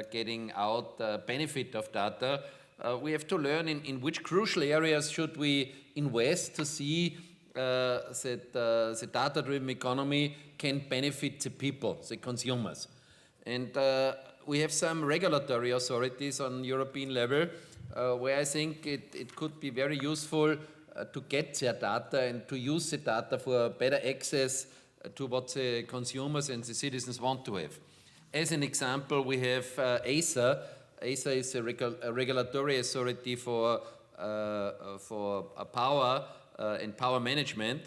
getting out benefit of data, we have to learn in which crucial areas should we invest to see that the data-driven economy can benefit the people, the consumers. And we have some regulatory authorities on European level where I think it could be very useful to get their data and to use the data for better access to what the consumers and the citizens want to have. As an example, we have ACER. ACER is a regulatory authority for power and power management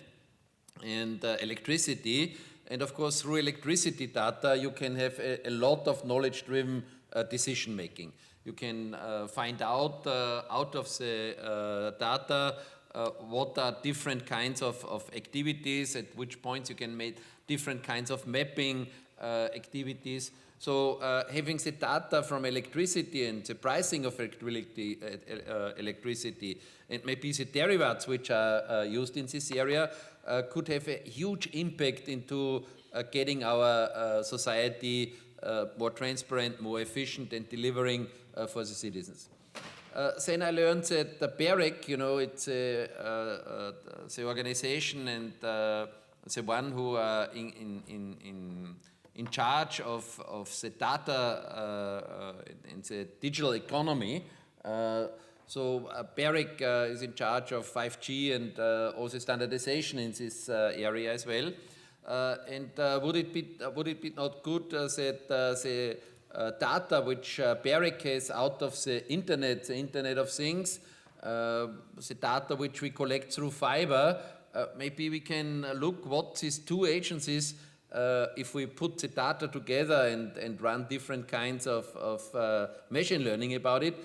and electricity. And of course, through electricity data, you can have a lot of knowledge-driven decision-making. You can find out of the data what are different kinds of activities, at which points you can make different kinds of mapping activities. So having the data from electricity and the pricing of electricity and maybe the derivatives which are used in this area could have a huge impact into getting our society more transparent, more efficient, and delivering for the citizens. Then I learned that the BEREC, you know, it's the organization and the one who are in in charge of the data in the digital economy. So BEREC is in charge of 5G and also standardization in this area as well. Would it be not good that the data which BEREC has out of the Internet of Things, the data which we collect through fiber, maybe we can look what these two agencies, if we put the data together and run different kinds of machine learning about it,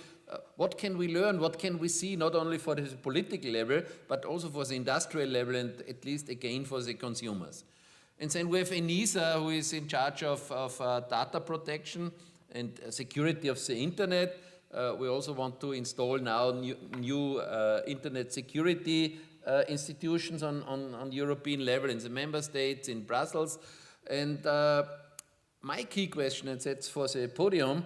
what can we learn, what can we see, not only for the political level, but also for the industrial level and at least again for the consumers. And then we have ENISA, who is in charge of data protection and security of the internet. We also want to install now new internet security institutions on European level in the member states, in Brussels. And my key question, and that's for the podium,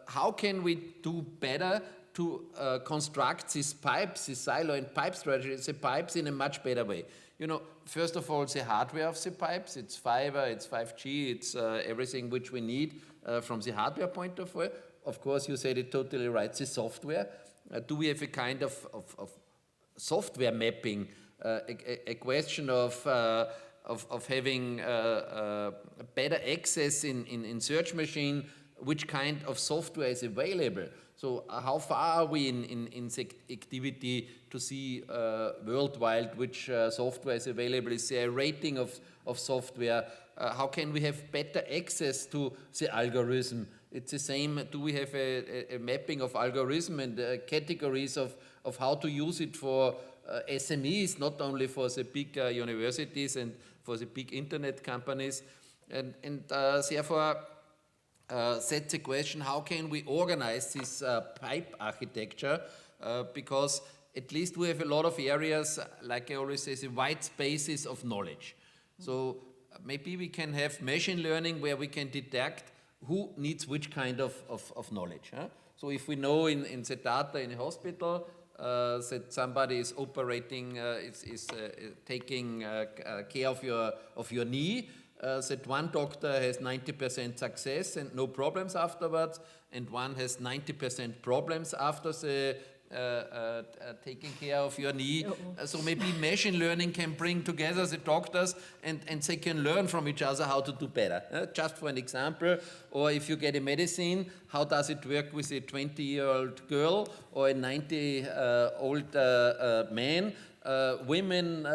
how can we do better to construct these pipes, this silo and pipe strategy, the pipes in a much better way? You know, first of all, the hardware of the pipes, it's fiber, it's 5G, it's everything which we need from the hardware point of view. Of course, you said it totally right, the software. Do we have a kind of software mapping, a question of having better access in search machine, which kind of software is available? So how far are we in the activity to see worldwide which software is available? Is there a rating of software? How can we have better access to the algorithm? It's the same, do we have a mapping of algorithm and categories of how to use it for SMEs, not only for the big universities and for the big internet companies? And therefore, that's the question, how can we organize this pipe architecture? Because at least we have a lot of areas, like I always say, the white spaces of knowledge. So maybe we can have machine learning where we can detect who needs which kind of knowledge. Huh? So if we know in the data in a hospital that somebody is operating, is taking care of your knee, that one doctor has 90% success and no problems afterwards, and one has 90% problems after the taking care of your knee. So maybe machine learning can bring together the doctors and they can learn from each other how to do better. Just for an example, or if you get a medicine, how does it work with a 20-year-old girl or a 90-old man? Women,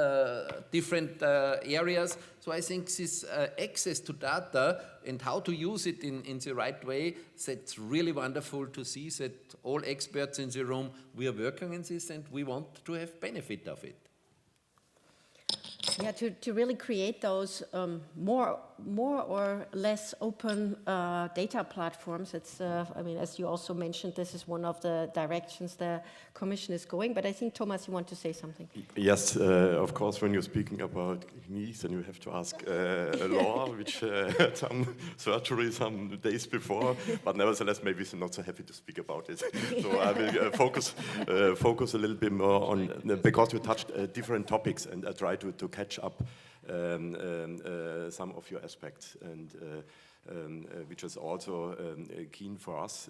different areas. So I think this access to data and how to use it in the right way, that's really wonderful to see that all experts in the room, we are working in this and we want to have benefit of it. Yeah, to really create those more or less open data platforms. It's, I mean, as you also mentioned, this is one of the directions the Commission is going. But I think, Thomas, you want to say something? Yes, of course, when you're speaking about knees, then you have to ask Laura, which had some surgery some days before. But nevertheless, maybe she's not so happy to speak about it. So I will focus a little bit more on, because you touched different topics, and I try to catch up some of your aspects, and which is also keen for us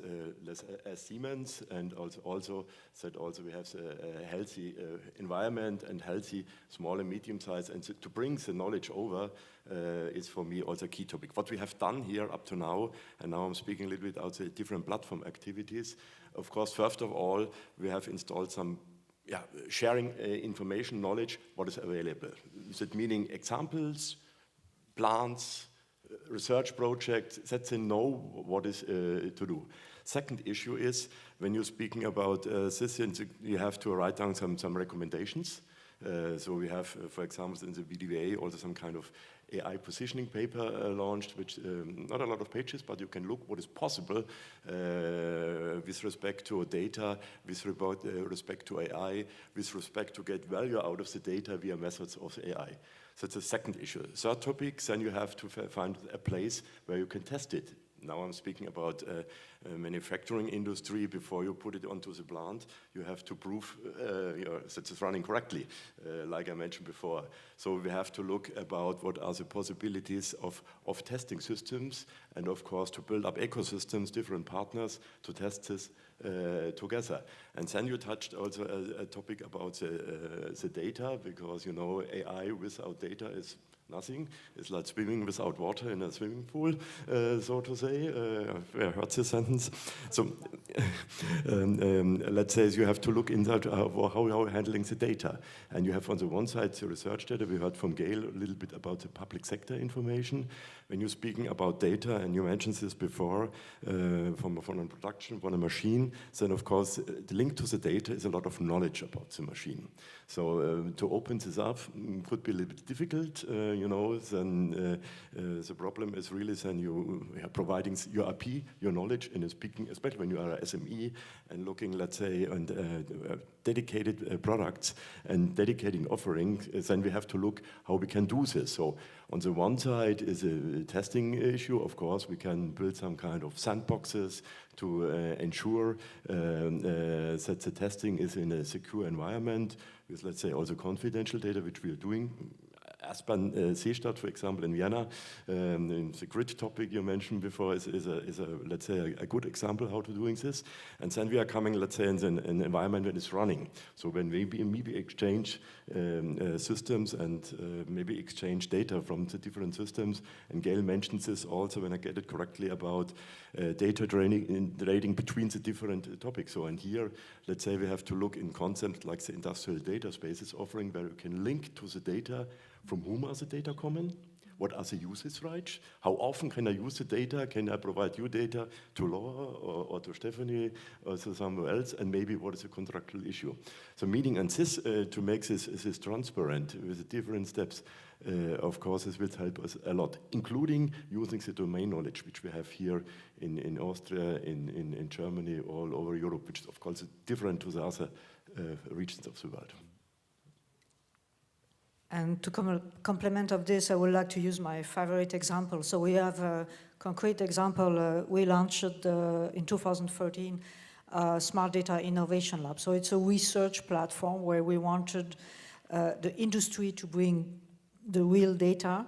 as Siemens, and also that also we have a healthy environment and healthy small and medium size, and to bring the knowledge over is for me also a key topic. What we have done here up to now, and now I'm speaking a little bit about the different platform activities. Of course, first of all, we have installed some sharing information, knowledge, what is available. That meaning examples, plans, research projects, that they know what is to do. Second issue is, when you're speaking about this, you have to write down some recommendations. So we have, for example, in the VDVA, also some kind of AI positioning paper launched, which not a lot of pages, but you can look what is possible with respect to data, with respect to AI, with respect to get value out of the data via methods of AI. So that's the second issue. Third topic, then you have to find a place where you can test it. now I'm speaking about manufacturing industry. Before you put it onto the plant, you have to prove that it's running correctly, like I mentioned before. So we have to look about what are the possibilities of testing systems, and of course to build up ecosystems, different partners to test this together. And then you touched also a topic about the data, because you know AI without data is nothing. It's like swimming without water in a swimming pool, so to say. I heard this sentence. So let's say you have to look into how you're handling the data. And you have on the one side the research data. We heard from Gail a little bit about the public sector information. When you're speaking about data, and you mentioned this before, from a production, from a machine, then of course the link to the data is a lot of knowledge about the machine. So to open this up could be a little bit difficult, you know, then the problem is really then you are providing your IP, your knowledge, and speaking, especially when you are a SME and looking, let's say, on dedicated products and dedicating offerings, then we have to look how we can do this. So on the one side is a testing issue. Of course, we can build some kind of sandboxes to ensure that the testing is in a secure environment with, let's say, also confidential data, which we are doing. Aspan Seestadt, for example, in Vienna, the grid topic you mentioned before is let's say, a good example how to doing this. And then we are coming, let's say, in an environment that is running. So when we maybe exchange systems and maybe exchange data from the different systems, and Gail mentioned this also, when I get it correctly, about data trading between the different topics. So and here, let's say we have to look in concepts like the industrial data spaces offering, where we can link to the data. From whom are the data coming? What are the usage rights? How often can I use the data? Can I provide you data to Laura or to Stephanie or to somewhere else? And maybe what is the contractual issue? So meaning and this, to make this transparent with the different steps, of course, this will help us a lot, including using the domain knowledge, which we have here in Austria, in Germany, all over Europe, which of course is different to the other regions of the world. And to complement of this, I would like to use my favorite example. So we have a concrete example. We launched in 2013 Smart Data Innovation Lab. So it's a research platform where we wanted the industry to bring the real data.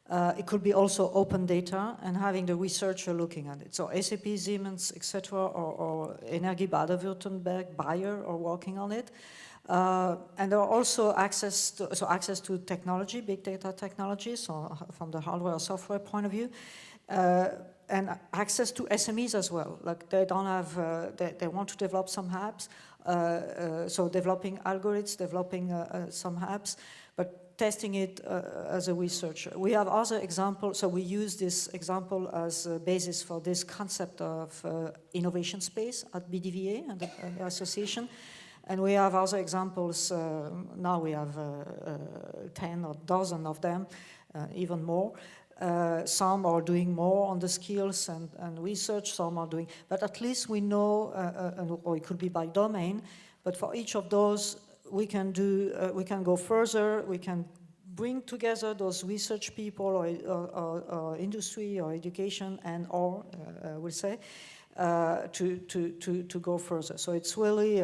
It could be also open data, and having the researcher looking at it. So SAP, Siemens, etc., or Energie Baden-Württemberg, Bayer are working on it. And there are also access to technology, big data technology, so from the hardware or software point of view, and access to SMEs as well. Like they don't have, they want to develop some apps, so developing algorithms, developing some apps, but testing it as a researcher. We have other examples, so we use this example as a basis for this concept of innovation space at BDVA and the association. And we have other examples, now we have 10 or dozen of them, even more. Some are doing more on the skills and research, some are doing, but at least we know, or it could be by domain, but for each of those, we can go further, we can bring together those research people or industry or education and or, we'll say, to go further. So it's really,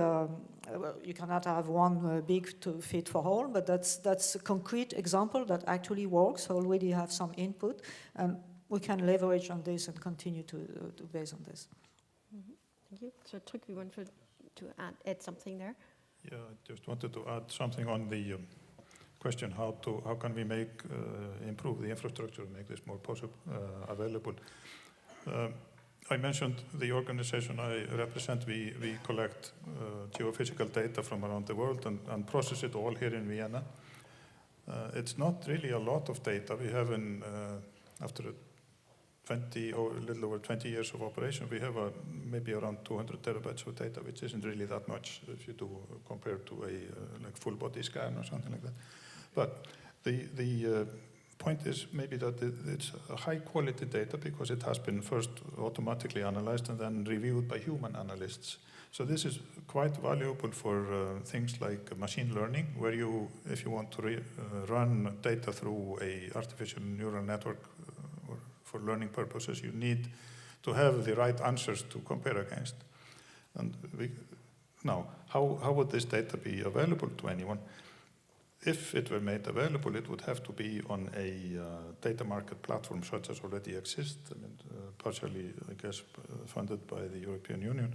you cannot have one big to fit for all, but that's a concrete example that actually works, already have some input, and we can leverage on this and continue to base on this. Mm-hmm. Thank you. So Tryg, we want to add something there? Yeah, I just wanted to add something on the question, how can we improve the infrastructure and make this more available. I mentioned the organization I represent. We collect geophysical data from around the world and process it all here in Vienna. It's not really a lot of data. We have, after 20 or a little over 20 years of operation, we have maybe around 200 terabytes of data, which isn't really that much if you do compare to a like full body scan or something like that. But the point is maybe that it's a high quality data because it has been first automatically analyzed and then reviewed by human analysts. So this is quite valuable for things like machine learning, where if you want to run data through a artificial neural network or for learning purposes, you need to have the right answers to compare against. And now, how would this data be available to anyone? If it were made available, it would have to be on a data market platform such as already exists, I mean, partially, I guess, funded by the European Union.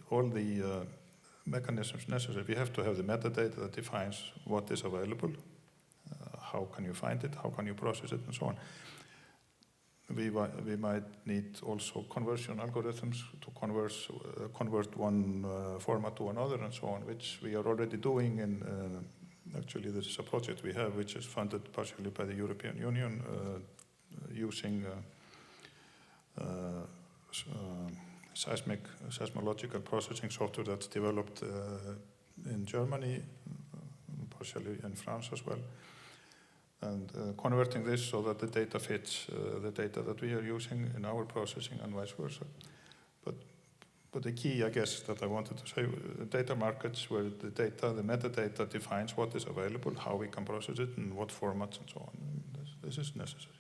All the mechanisms necessary. We have to have the metadata that defines what is available, how can you find it, how can you process it, and so on. We might need also conversion algorithms to convert one format to another and so on, which we are already doing. In actually, this is a project we have which is funded partially by the European Union, using seismological processing software that's developed in Germany, partially in France as well. And converting this so that the data fits the data that we are using in our processing and vice versa. But the key, I guess, that I wanted to say, data markets where the data, the metadata defines what is available, how we can process it, and what formats and so on. This is necessary.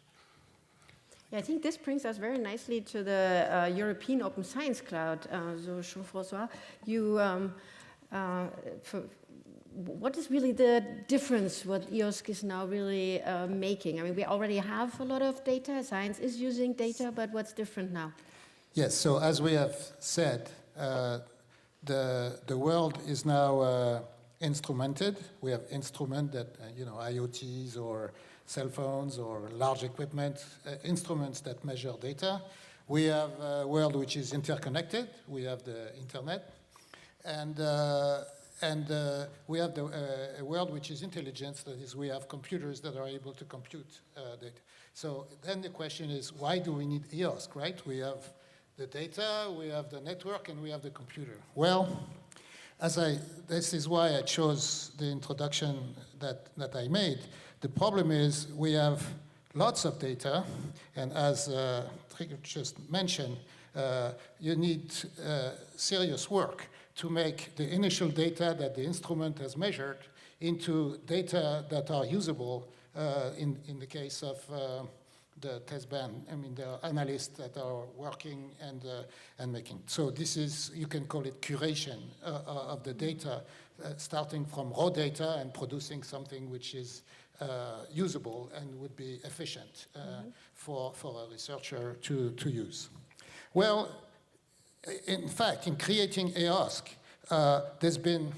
Yeah, I think this brings us very nicely to the European Open Science Cloud. So, Jean-François, what is really the difference what EOSC is now really making? I mean, we already have a lot of data, science is using data, but what's different now? Yes, so as we have said, the world is now instrumented. We have instruments that, IoTs or cell phones or large equipment, instruments that measure data. We have a world which is interconnected. We have the internet. And we have a world which is intelligence, that is, we have computers that are able to compute data. So then the question is, why do we need EOSC, right? We have the data, we have the network, and we have the computer. Well, this is why I chose the introduction that I made. The problem is we have lots of data, and as Trygve just mentioned, you need serious work to make the initial data that the instrument has measured into data that are usable in the case of the test band. I mean, there are analysts that are working and making. So this is, you can call it curation of the data, starting from raw data and producing something which is usable and would be efficient for a researcher to use. Well, in fact, in creating EOSC, there's been,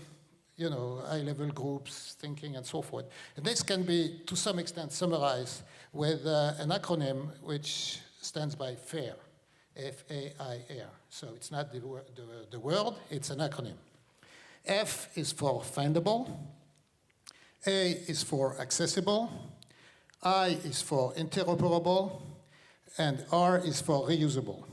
high-level groups thinking and so forth. And this can be, to some extent, summarized with an acronym which stands by FAIR, F-A-I-R. So it's not the word, it's an acronym. F is for findable, A is for accessible, I is for interoperable, and R is for reusable.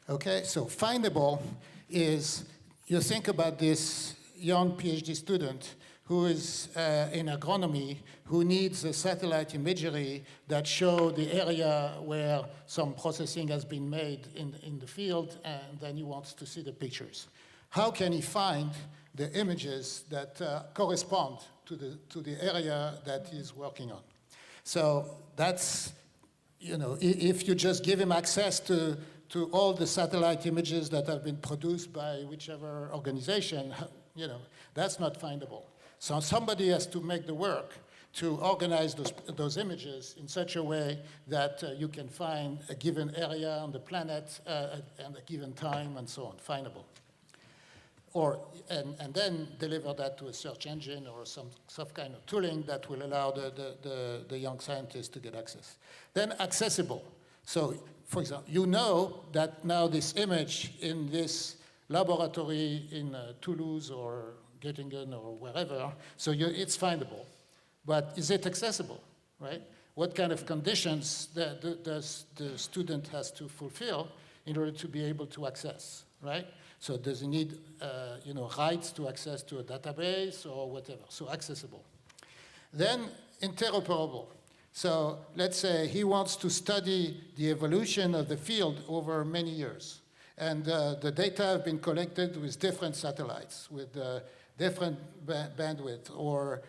Okay, so findable is, you think about this young PhD student who is in agronomy, who needs a satellite imagery that show the area where some processing has been made in the field, and then he wants to see the pictures. How can he find the images that correspond to the area that he's working on? So that's, if you just give him access to all the satellite images that have been produced by whichever organization, that's not findable. So somebody has to make the work to organize those images in such a way that you can find a given area on the planet at a given time and so on, findable. And then deliver that to a search engine or some kind of tooling that will allow the young scientists to get access. Then accessible. So, for example, that now this image in this laboratory in Toulouse or Göttingen or wherever, so it's findable. But is it accessible, right? What kind of conditions does the student has to fulfill in order to be able to access, right? So does he need, rights to access to a database or whatever? So accessible. Then interoperable. So let's say he wants to study the evolution of the field over many years. And the data have been collected with different satellites, with different bandwidth, or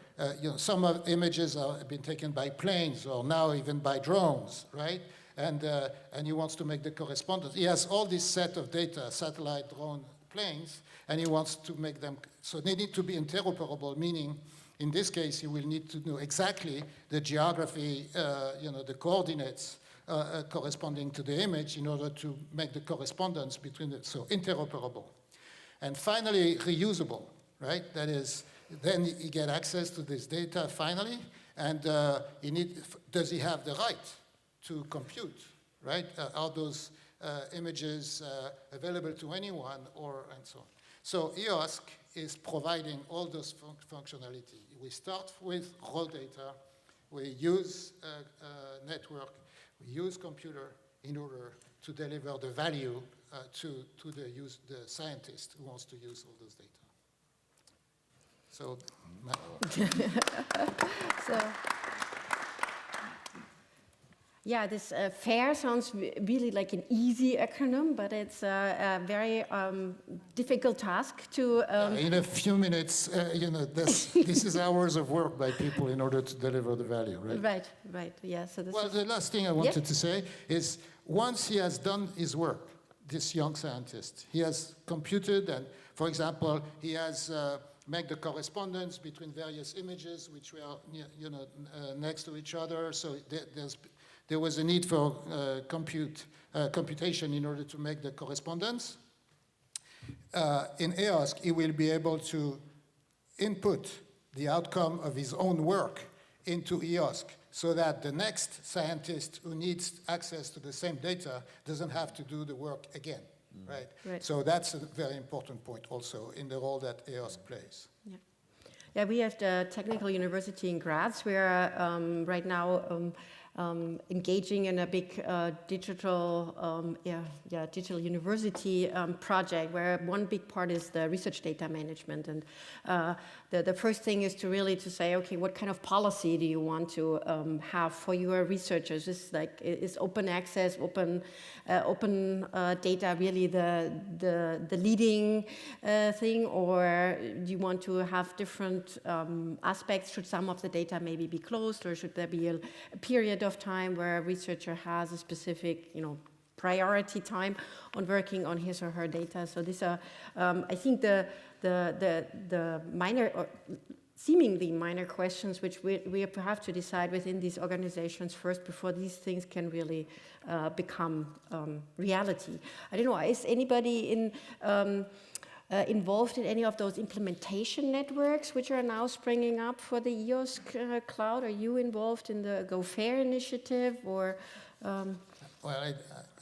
some of images have been taken by planes, or now even by drones, right? and he wants to make the correspondence. He has all this set of data, satellite, drone, planes, and he wants to make them, so they need to be interoperable, meaning in this case, he will need to know exactly the geography, the coordinates corresponding to the image in order to make the correspondence between them, so interoperable. And finally, reusable, right? That is, then he get access to this data finally, and does he have the right to compute, right? Are those images available to anyone, and so on? So EOSC is providing all those functionality. We start with raw data, we use network, we use computer in order to deliver the value to the scientist who wants to use all those data. So, yeah, this FAIR sounds really like an easy acronym, but it's a very difficult task to... in a few minutes, this is hours of work by people in order to deliver the value, right? Right, yeah. So this the last thing I wanted to say is once he has done his work, this young scientist, he has computed and, for example, he has make the correspondence between various images which were next to each other. So there was a need for computation in order to make the correspondence. In EOSC, he will be able to input the outcome of his own work into EOSC so that the next scientist who needs access to the same data doesn't have to do the work again. Right. So that's a very important point also in the role that EOSC plays. Yeah, we have the Technical University in Graz. We're right now engaging in a big digital university project where one big part is the research data management. And the first thing is to say, okay, what kind of policy do you want to have for your researchers? Is open access, open data really the leading thing, or do you want to have different aspects? Should some of the data maybe be closed, or should there be a period of time where a researcher has a specific, priority time on working on his or her data? So these are, I think, the minor or seemingly minor questions which we have to decide within these organizations first before these things can really become reality. I don't know, is anybody involved in any of those implementation networks which are now springing up for the EOSC cloud? Are you involved in the Go Fair initiative, or? Well,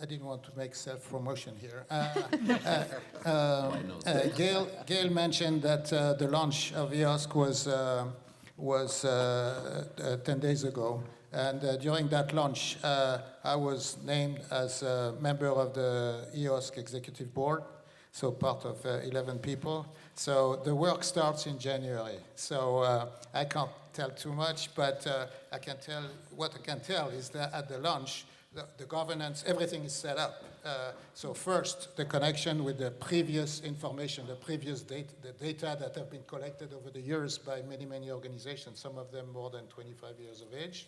I didn't want to make self-promotion here. Gail mentioned that the launch of EOSC was 10 days ago. And during that launch, I was named as a member of the EOSC Executive Board, so part of 11 people. So the work starts in January. So I can't tell too much, but what I can tell is that at the launch, the governance, everything is set up. So first, the connection with the previous information, the data that have been collected over the years by many, many organizations, some of them more than 25 years of age.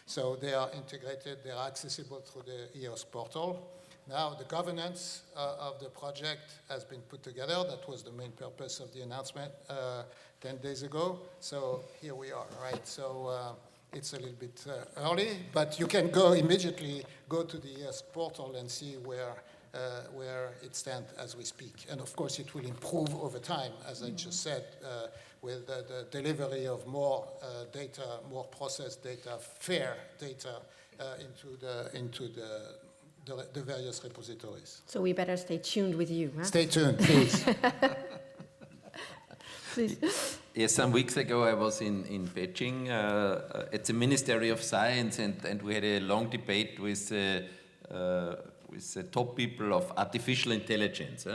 So they are integrated, they are accessible through the EOSC portal. Now the governance of the project has been put together. That was the main purpose of the announcement 10 days ago. So here we are, right? So it's a little bit early, but you can immediately go to the EOSC portal and see where it stands as we speak. And of course, it will improve over time, as I just said, with the delivery of more data, more processed data, fair data into the various repositories. So we better stay tuned with you, huh? Stay tuned, please. Please. Yes, some weeks ago I was in Beijing at the Ministry of Science, and we had a long debate with the top people of artificial intelligence.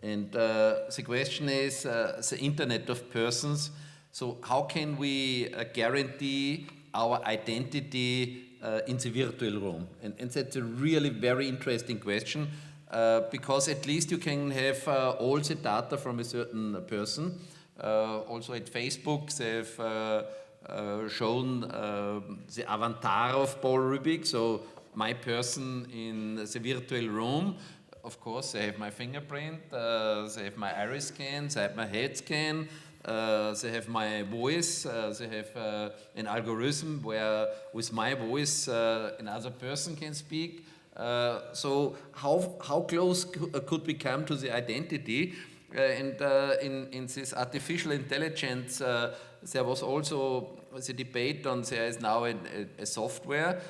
And the question is the Internet of Persons. So how can we guarantee our identity in the virtual room? And that's a really very interesting question, because at least you can have all the data from a certain person. Also at Facebook, they've shown the avatar of Paul Rubig. So my person in the virtual room. Of course, they have my fingerprint, they have my iris scan, they have my head scan, they have my voice, they have an algorithm where with my voice another person can speak. So how close could we come to the identity? And in this artificial intelligence, there was also the debate on there is now a software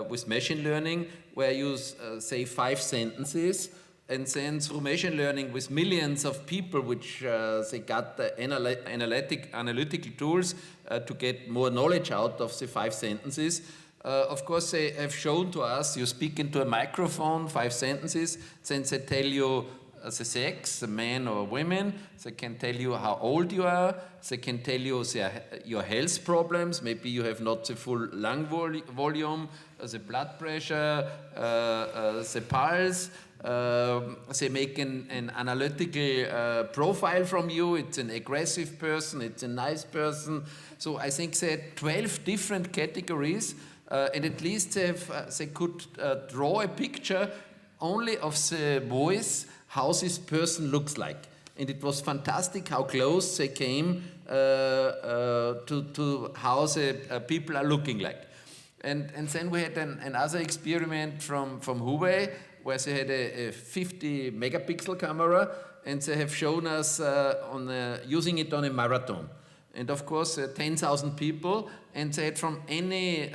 with machine learning where you say 5 sentences, and then through machine learning with millions of people, which they got the analytical tools to get more knowledge out of the 5 sentences. Of course, they have shown to us, you speak into a microphone, 5 sentences, then they tell you the sex, the man or women, they can tell you how old you are, they can tell you your health problems, maybe you have not the full lung volume, the blood pressure, the pulse, they make an analytical profile from you, it's an aggressive person, it's a nice person. So I think there are 12 different categories, and at least they could draw a picture only of the voice, how this person looks like. And it was fantastic how close they came to how the people are looking like. And then we had another experiment from Huawei, where they had a 50 megapixel camera, and they have shown us using it on a marathon. And of course, 10,000 people, and they had from any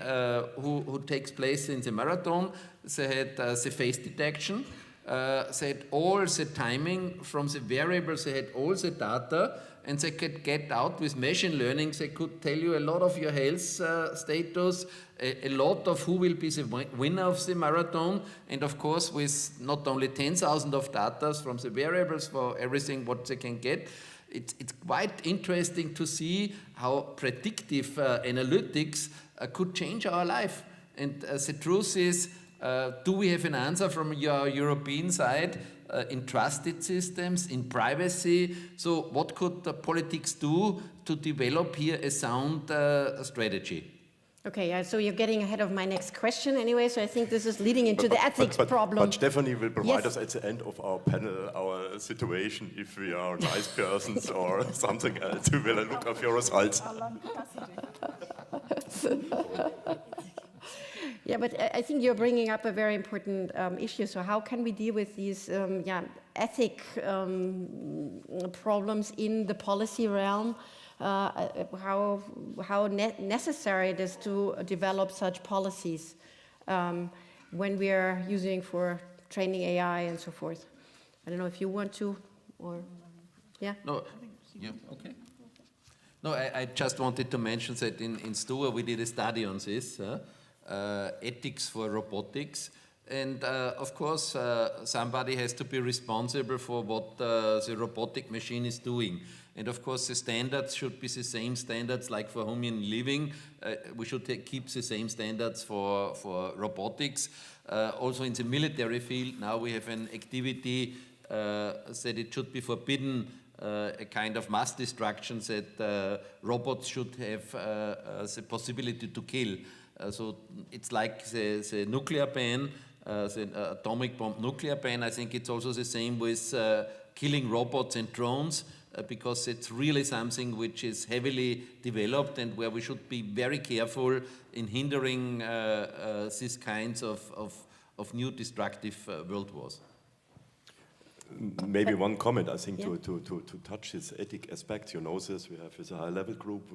who takes place in the marathon, they had the face detection, they had all the timing from the variables, they had all the data, and they could get out with machine learning, they could tell you a lot of your health status, a lot of who will be the winner of the marathon, and of course with not only 10,000 of data from the variables for everything what they can get. It's quite interesting to see how predictive analytics could change our life. And the truth is, do we have an answer from your European side in trusted systems, in privacy? So what could the politics do to develop here a sound strategy? Okay, yeah, so you're getting ahead of my next question anyway, so I think this is leading into the ethics problem. But Stephanie will provide Yes. us at the end of our panel our situation, if we are nice persons or something else. We will look at your results. Yeah, but I think you're bringing up a very important issue. So how can we deal with these ethic problems in the policy realm? How necessary it is to develop such policies when we are using for training AI and so forth. I don't know if you want to, or yeah. No, yeah, okay. No, I just wanted to mention that in STUA we did a study on this, ethics for robotics. And of course, somebody has to be responsible for what the robotic machine is doing. And of course, the standards should be the same standards like for human living. We should keep the same standards for robotics. Also in the military field, now we have an activity that it should be forbidden, a kind of mass destruction, that robots should have the possibility to kill. So it's like the nuclear ban, the atomic bomb nuclear ban. I think it's also the same with killing robots and drones, because it's really something which is heavily developed and where we should be very careful in hindering these kinds of new destructive world wars. Maybe one comment, I think, to touch this ethic aspect. You know this, we have this high-level group,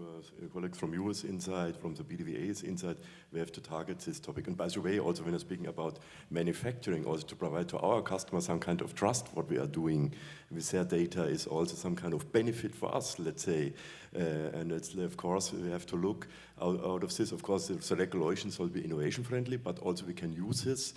colleagues from US inside, from the BDVAs inside, we have to target this topic. And by the way, also when you're speaking about manufacturing, also to provide to our customers some kind of trust what we are doing with their data is also some kind of benefit for us, let's say. And it's, of course, we have to look out of this. Of course, the regulations will be innovation friendly, but also we can use this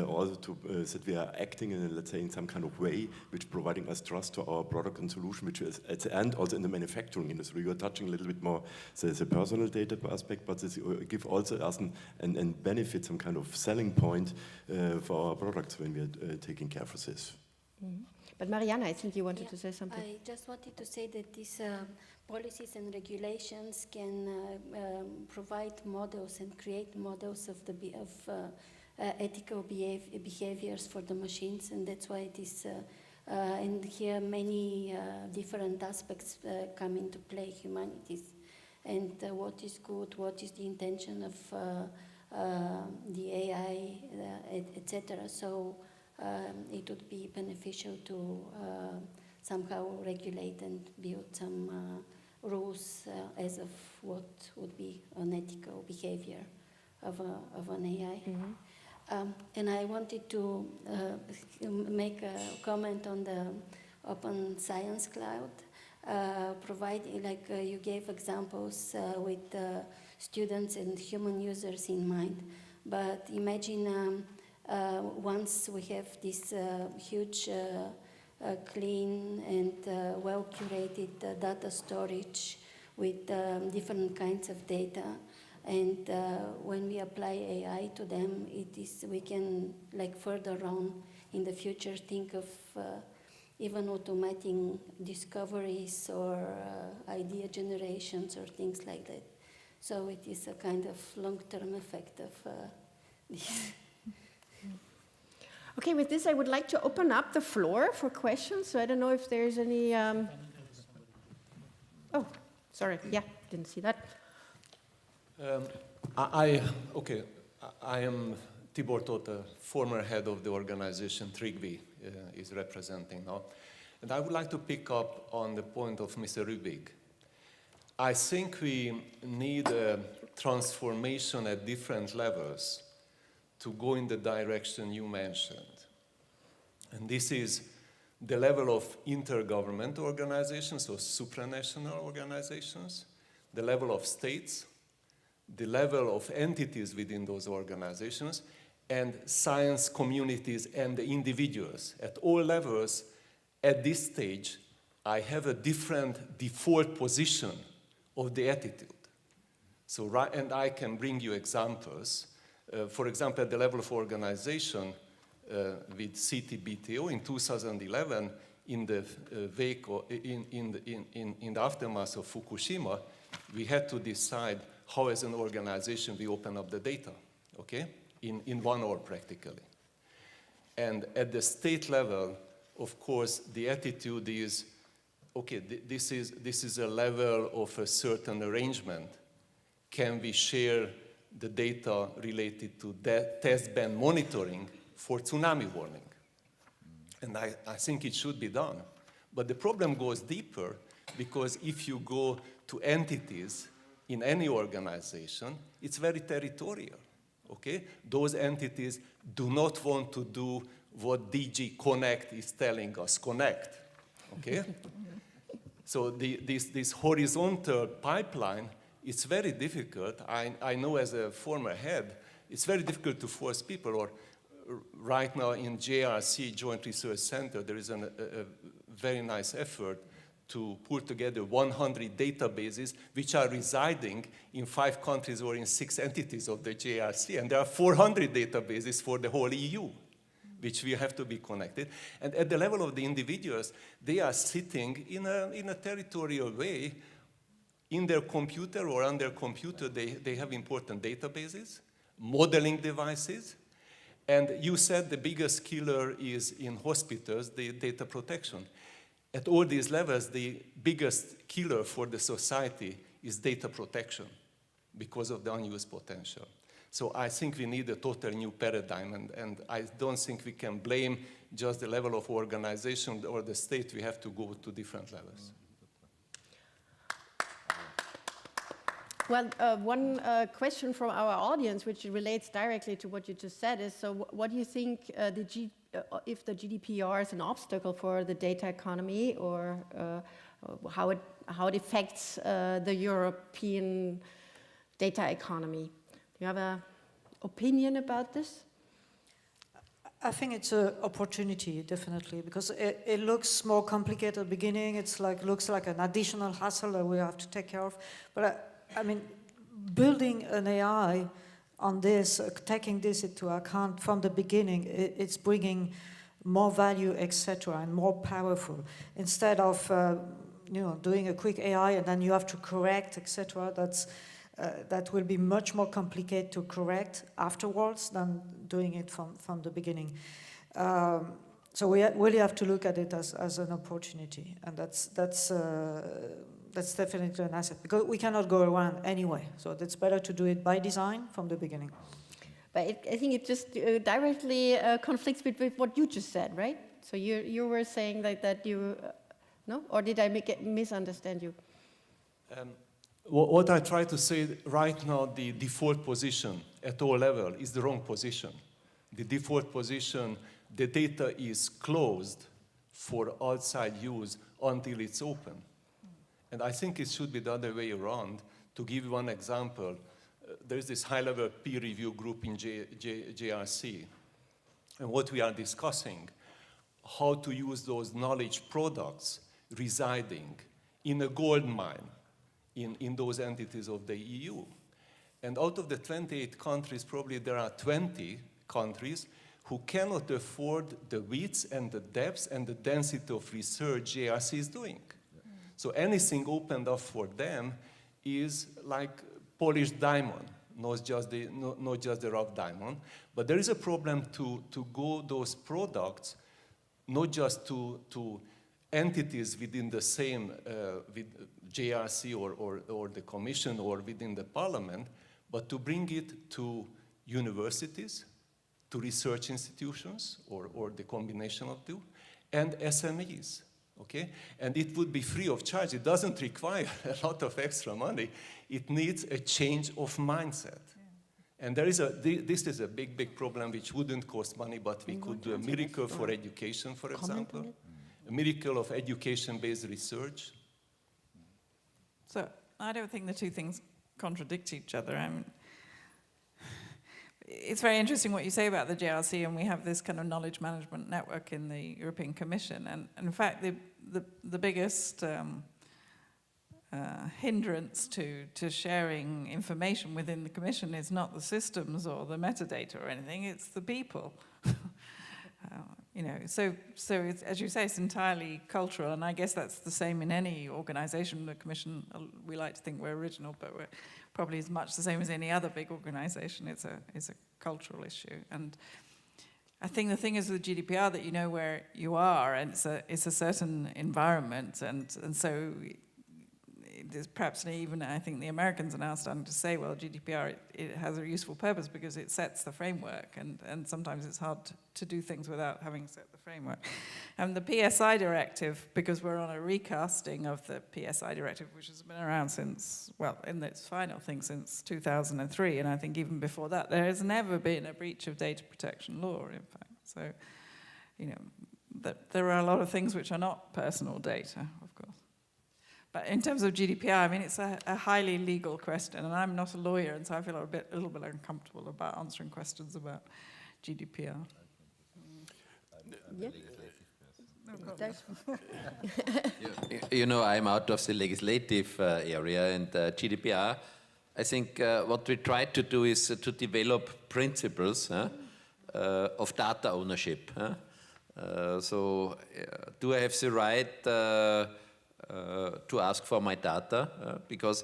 also to that we are acting in, let's say, in some kind of way which providing us trust to our product and solution, which is at the end also in the manufacturing industry. You are touching a little bit more the personal data aspect, but this give also us an benefit, some kind of selling point for our products when we are taking care of this. Mm-hmm. But Mariana, I think you wanted to say something. I just wanted to say that these policies and regulations can provide models and create models of ethical behaviors for the machines, and that's why this. And here many different aspects come into play: humanities, and what is good, what is the intention of the AI, etc. So it would be beneficial to somehow regulate and build some rules as of what would be an ethical behavior of an AI. Mm-hmm. And I wanted to make a comment on the Open Science Cloud, providing, like you gave examples with students and human users in mind. But imagine once we have this huge, clean and well-curated data storage with different kinds of data, and when we apply AI to them, we can, like further on in the future, think of even automating discoveries or idea generations or things like that. So it is a kind of long-term effect of this. Okay, with this, I would like to open up the floor for questions. So I don't know if there's any. Oh, sorry. Yeah, didn't see that. I am Tibor Tóth, former head of the organization Trigvi is representing now. And I would like to pick up on the point of Mr. Rübig. I think we need a transformation at different levels to go in the direction you mentioned. And this is the level of intergovernmental organizations or supranational organizations, the level of states, the level of entities within those organizations, and science communities and the individuals. At all levels, at this stage, I have a different default position of the attitude. So, and I can bring you examples. For example, at the level of organization with CTBTO in 2011, in the in the aftermath of Fukushima, we had to decide how, as an organization, we open up the data, okay, in 1 hour practically. And at the state level, of course, the attitude is, okay, this is a level of a certain arrangement. Can we share the data related to test ban monitoring for tsunami warning? And I think it should be done. But the problem goes deeper, because if you go to entities in any organization, it's very territorial, okay? Those entities do not want to do what DG Connect is telling us, connect, okay? So this horizontal pipeline, it's very difficult. I know as a former head, it's very difficult to force people, or right now in JRC, Joint Research Center, there is a very nice effort to pull together 100 databases which are residing in 5 countries or in 6 entities of the JRC. And there are 400 databases for the whole EU, which we have to be connected. And at the level of the individuals, they are sitting in a territorial way. In their computer or on their computer, they have important databases, modeling devices. And you said the biggest killer is in hospitals, the data protection. At all these levels, the biggest killer for the society is data protection because of the unused potential. So I think we need a total new paradigm, and I don't think we can blame just the level of organization or the state. We have to go to different levels. Well, one question from our audience, which relates directly to what you just said, is, so what do you think if the GDPR is an obstacle for the data economy, or how it affects the European data economy? Do you have an opinion about this? I think it's an opportunity, definitely, because it looks more complicated at the beginning. It's looks like an additional hassle that we have to take care of. But I mean, building an AI on this, taking this into account from the beginning, it's bringing more value, etc., and more powerful, instead of doing a quick AI and then you have to correct, etc. That will be much more complicated to correct afterwards than doing it from the beginning. So we really have to look at it as an opportunity, and that's definitely an asset, because we cannot go around anyway. So it's better to do it by design from the beginning. But I think it just directly conflicts with what you just said, right? So you were saying that you, no? Or did I misunderstand you? What I try to say right now, the default position at all levels is the wrong position. The default position, the data is closed for outside use until it's open. And I think it should be the other way around. To give you one example, there's this high-level peer review group in JRC. And what we are discussing, how to use those knowledge products residing in a gold mine in those entities of the EU. And out of the 28 countries, probably there are 20 countries who cannot afford the width and the depth and the density of research JRC is doing. So anything opened up for them is like polished diamond, not just the rough diamond. But there is a problem to go those products, not just to entities within the same with JRC or the Commission or within the Parliament, but to bring it to universities, to research institutions, or the combination of two, and SMEs. Okay? And it would be free of charge. It doesn't require a lot of extra money. It needs a change of mindset. Yeah. And this is a big, big problem which wouldn't cost money, but we could do a miracle for education, for example. A miracle of education-based research. So I don't think the two things contradict each other. I mean, it's very interesting what you say about the JRC, and we have this kind of knowledge management network in the European Commission. And in fact, the biggest hindrance to sharing information within the Commission is not the systems or the metadata or anything, it's the people. So it's, as you say, it's entirely cultural, and I guess that's the same in any organization. The Commission, we like to think we're original, but we're probably as much the same as any other big organization. It's a cultural issue. And I think the thing is with GDPR that you know where you are, and it's a certain environment, and so there's perhaps even, I think the Americans are now starting to say, well, GDPR, it has a useful purpose because it sets the framework, and sometimes it's hard to do things without having set the framework. And the PSI directive, because we're on a recasting of the PSI directive, which has been around since, well, in its final thing, since 2003, and I think even before that, there has never been a breach of data protection law, in fact. So, there are a lot of things which are not personal data, of course. But in terms of GDPR, I mean, it's a highly legal question, and I'm not a lawyer, and so I feel a little bit uncomfortable about answering questions about GDPR. Yeah. I'm out of the legislative area, and GDPR, I think what we try to do is to develop principles of data ownership. Do I have the right to ask for my data, because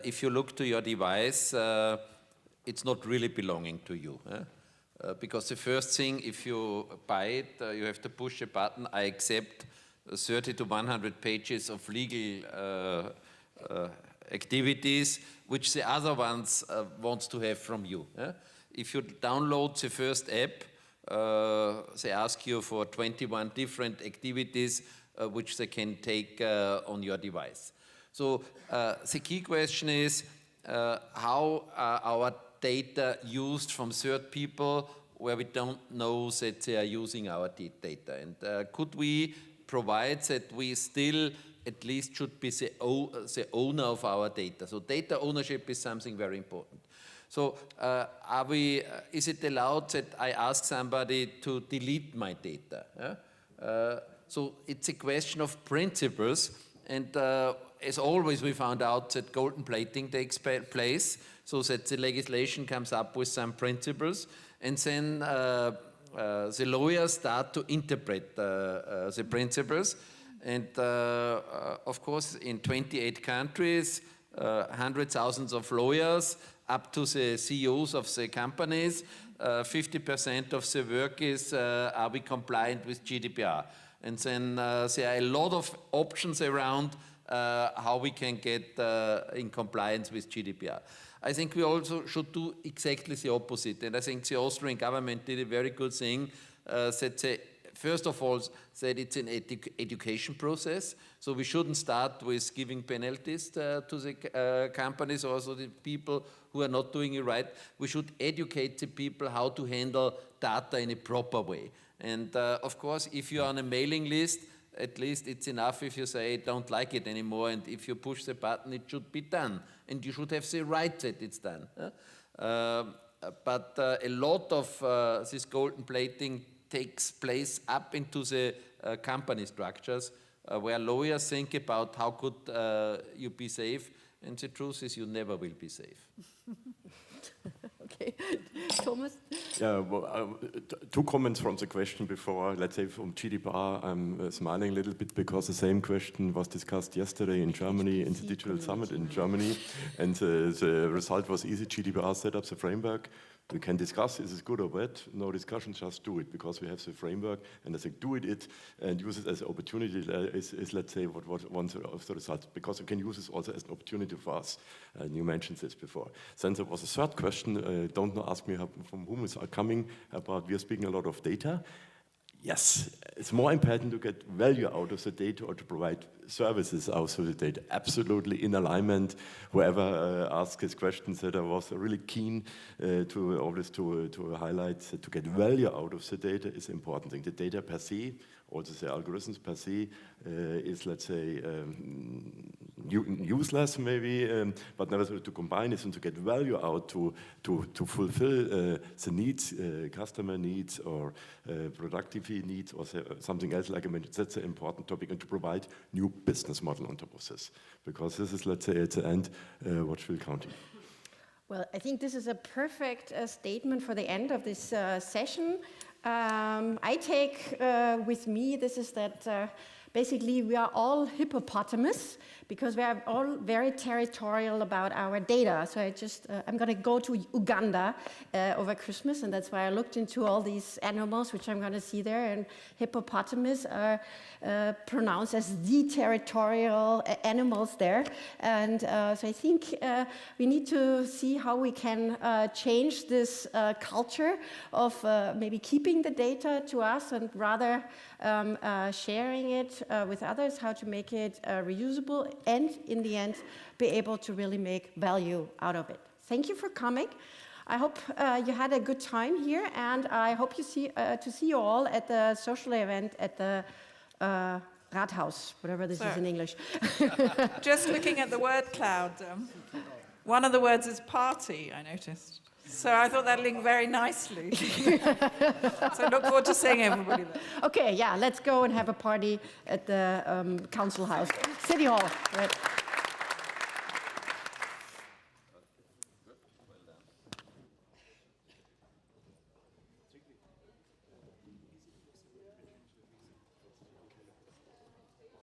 if you look to your device, it's not really belonging to you. Because the first thing, if you buy it, you have to push a button, I accept 30 to 100 pages of legal activities, which the other ones wants to have from you. If you download the first app, they ask you for 21 different activities which they can take on your device. So the key question is how are our data used from third people where we don't know that they are using our data? And could we provide that we still at least should be the owner of our data? So data ownership is something very important. So is it allowed that I ask somebody to delete my data? So it's a question of principles, and as always we found out that golden plating takes place, so that the legislation comes up with some principles, and then the lawyers start to interpret the principles. And of course, in 28 countries, hundreds of thousands of lawyers, up to the CEOs of the companies, 50% of the work is, are we compliant with GDPR? And then there are a lot of options around how we can get in compliance with GDPR. I think we also should do exactly the opposite. And I think the Austrian government did a very good thing, that they, first of all, said it's an education process. So we shouldn't start with giving penalties to the companies, also the people who are not doing it right. We should educate the people how to handle data in a proper way. And of course, if you're on a mailing list, at least it's enough if you say, don't like it anymore, and if you push the button, it should be done. And you should have the right that it's done. But a lot of this golden plating takes place up into the company structures, where lawyers think about how could you be safe, and the truth is you never will be safe. Okay, Thomas? Yeah, well, two comments from the question before. Let's say from GDPR, I'm smiling a little bit because the same question was discussed yesterday in Germany, in the Digital Summit in Germany, and the result was easy. GDPR set up the framework. We can discuss, is it good or bad? No discussion, just do it, because we have the framework, and I think do it and use it as an opportunity is let's say, what one of the results, because you can use this also as an opportunity for us. And you mentioned this before. Then there was a third question, don't ask me from whom it's coming, about we are speaking a lot of data. Yes, it's more important to get value out of the data or to provide services out of the data. Absolutely in alignment. Whoever asked his questions, that I was really keen to always to highlight that to get value out of the data is important thing. The data per se, also the algorithms per se, is, let's say, useless maybe, but nevertheless to combine it and to get value out to fulfill the needs, customer needs or productivity needs or something else, like I mentioned, that's an important topic, and to provide new business model on top of this, because this is, let's say, at the end, what will count. Well, I think this is a perfect statement for the end of this session. I take with me, this is that basically we are all hippopotamus, because we are all very territorial about our data. So I'm going to go to Uganda over Christmas, and that's why I looked into all these animals, which I'm going to see there, and hippopotamus are pronounced as the territorial animals there. And so I think we need to see how we can change this culture of maybe keeping the data to us and rather sharing it with others, how to make it reusable, and in the end, be able to really make value out of it. Thank you for coming. I hope you had a good time here, and I hope to see you all at the social event at the Rathaus, whatever this is in English. Just looking at the word cloud, one of the words is party, I noticed. So I thought that linked very nicely. So I look forward to seeing everybody there. Okay, yeah, let's go and have a party at the council house, City Hall. Right.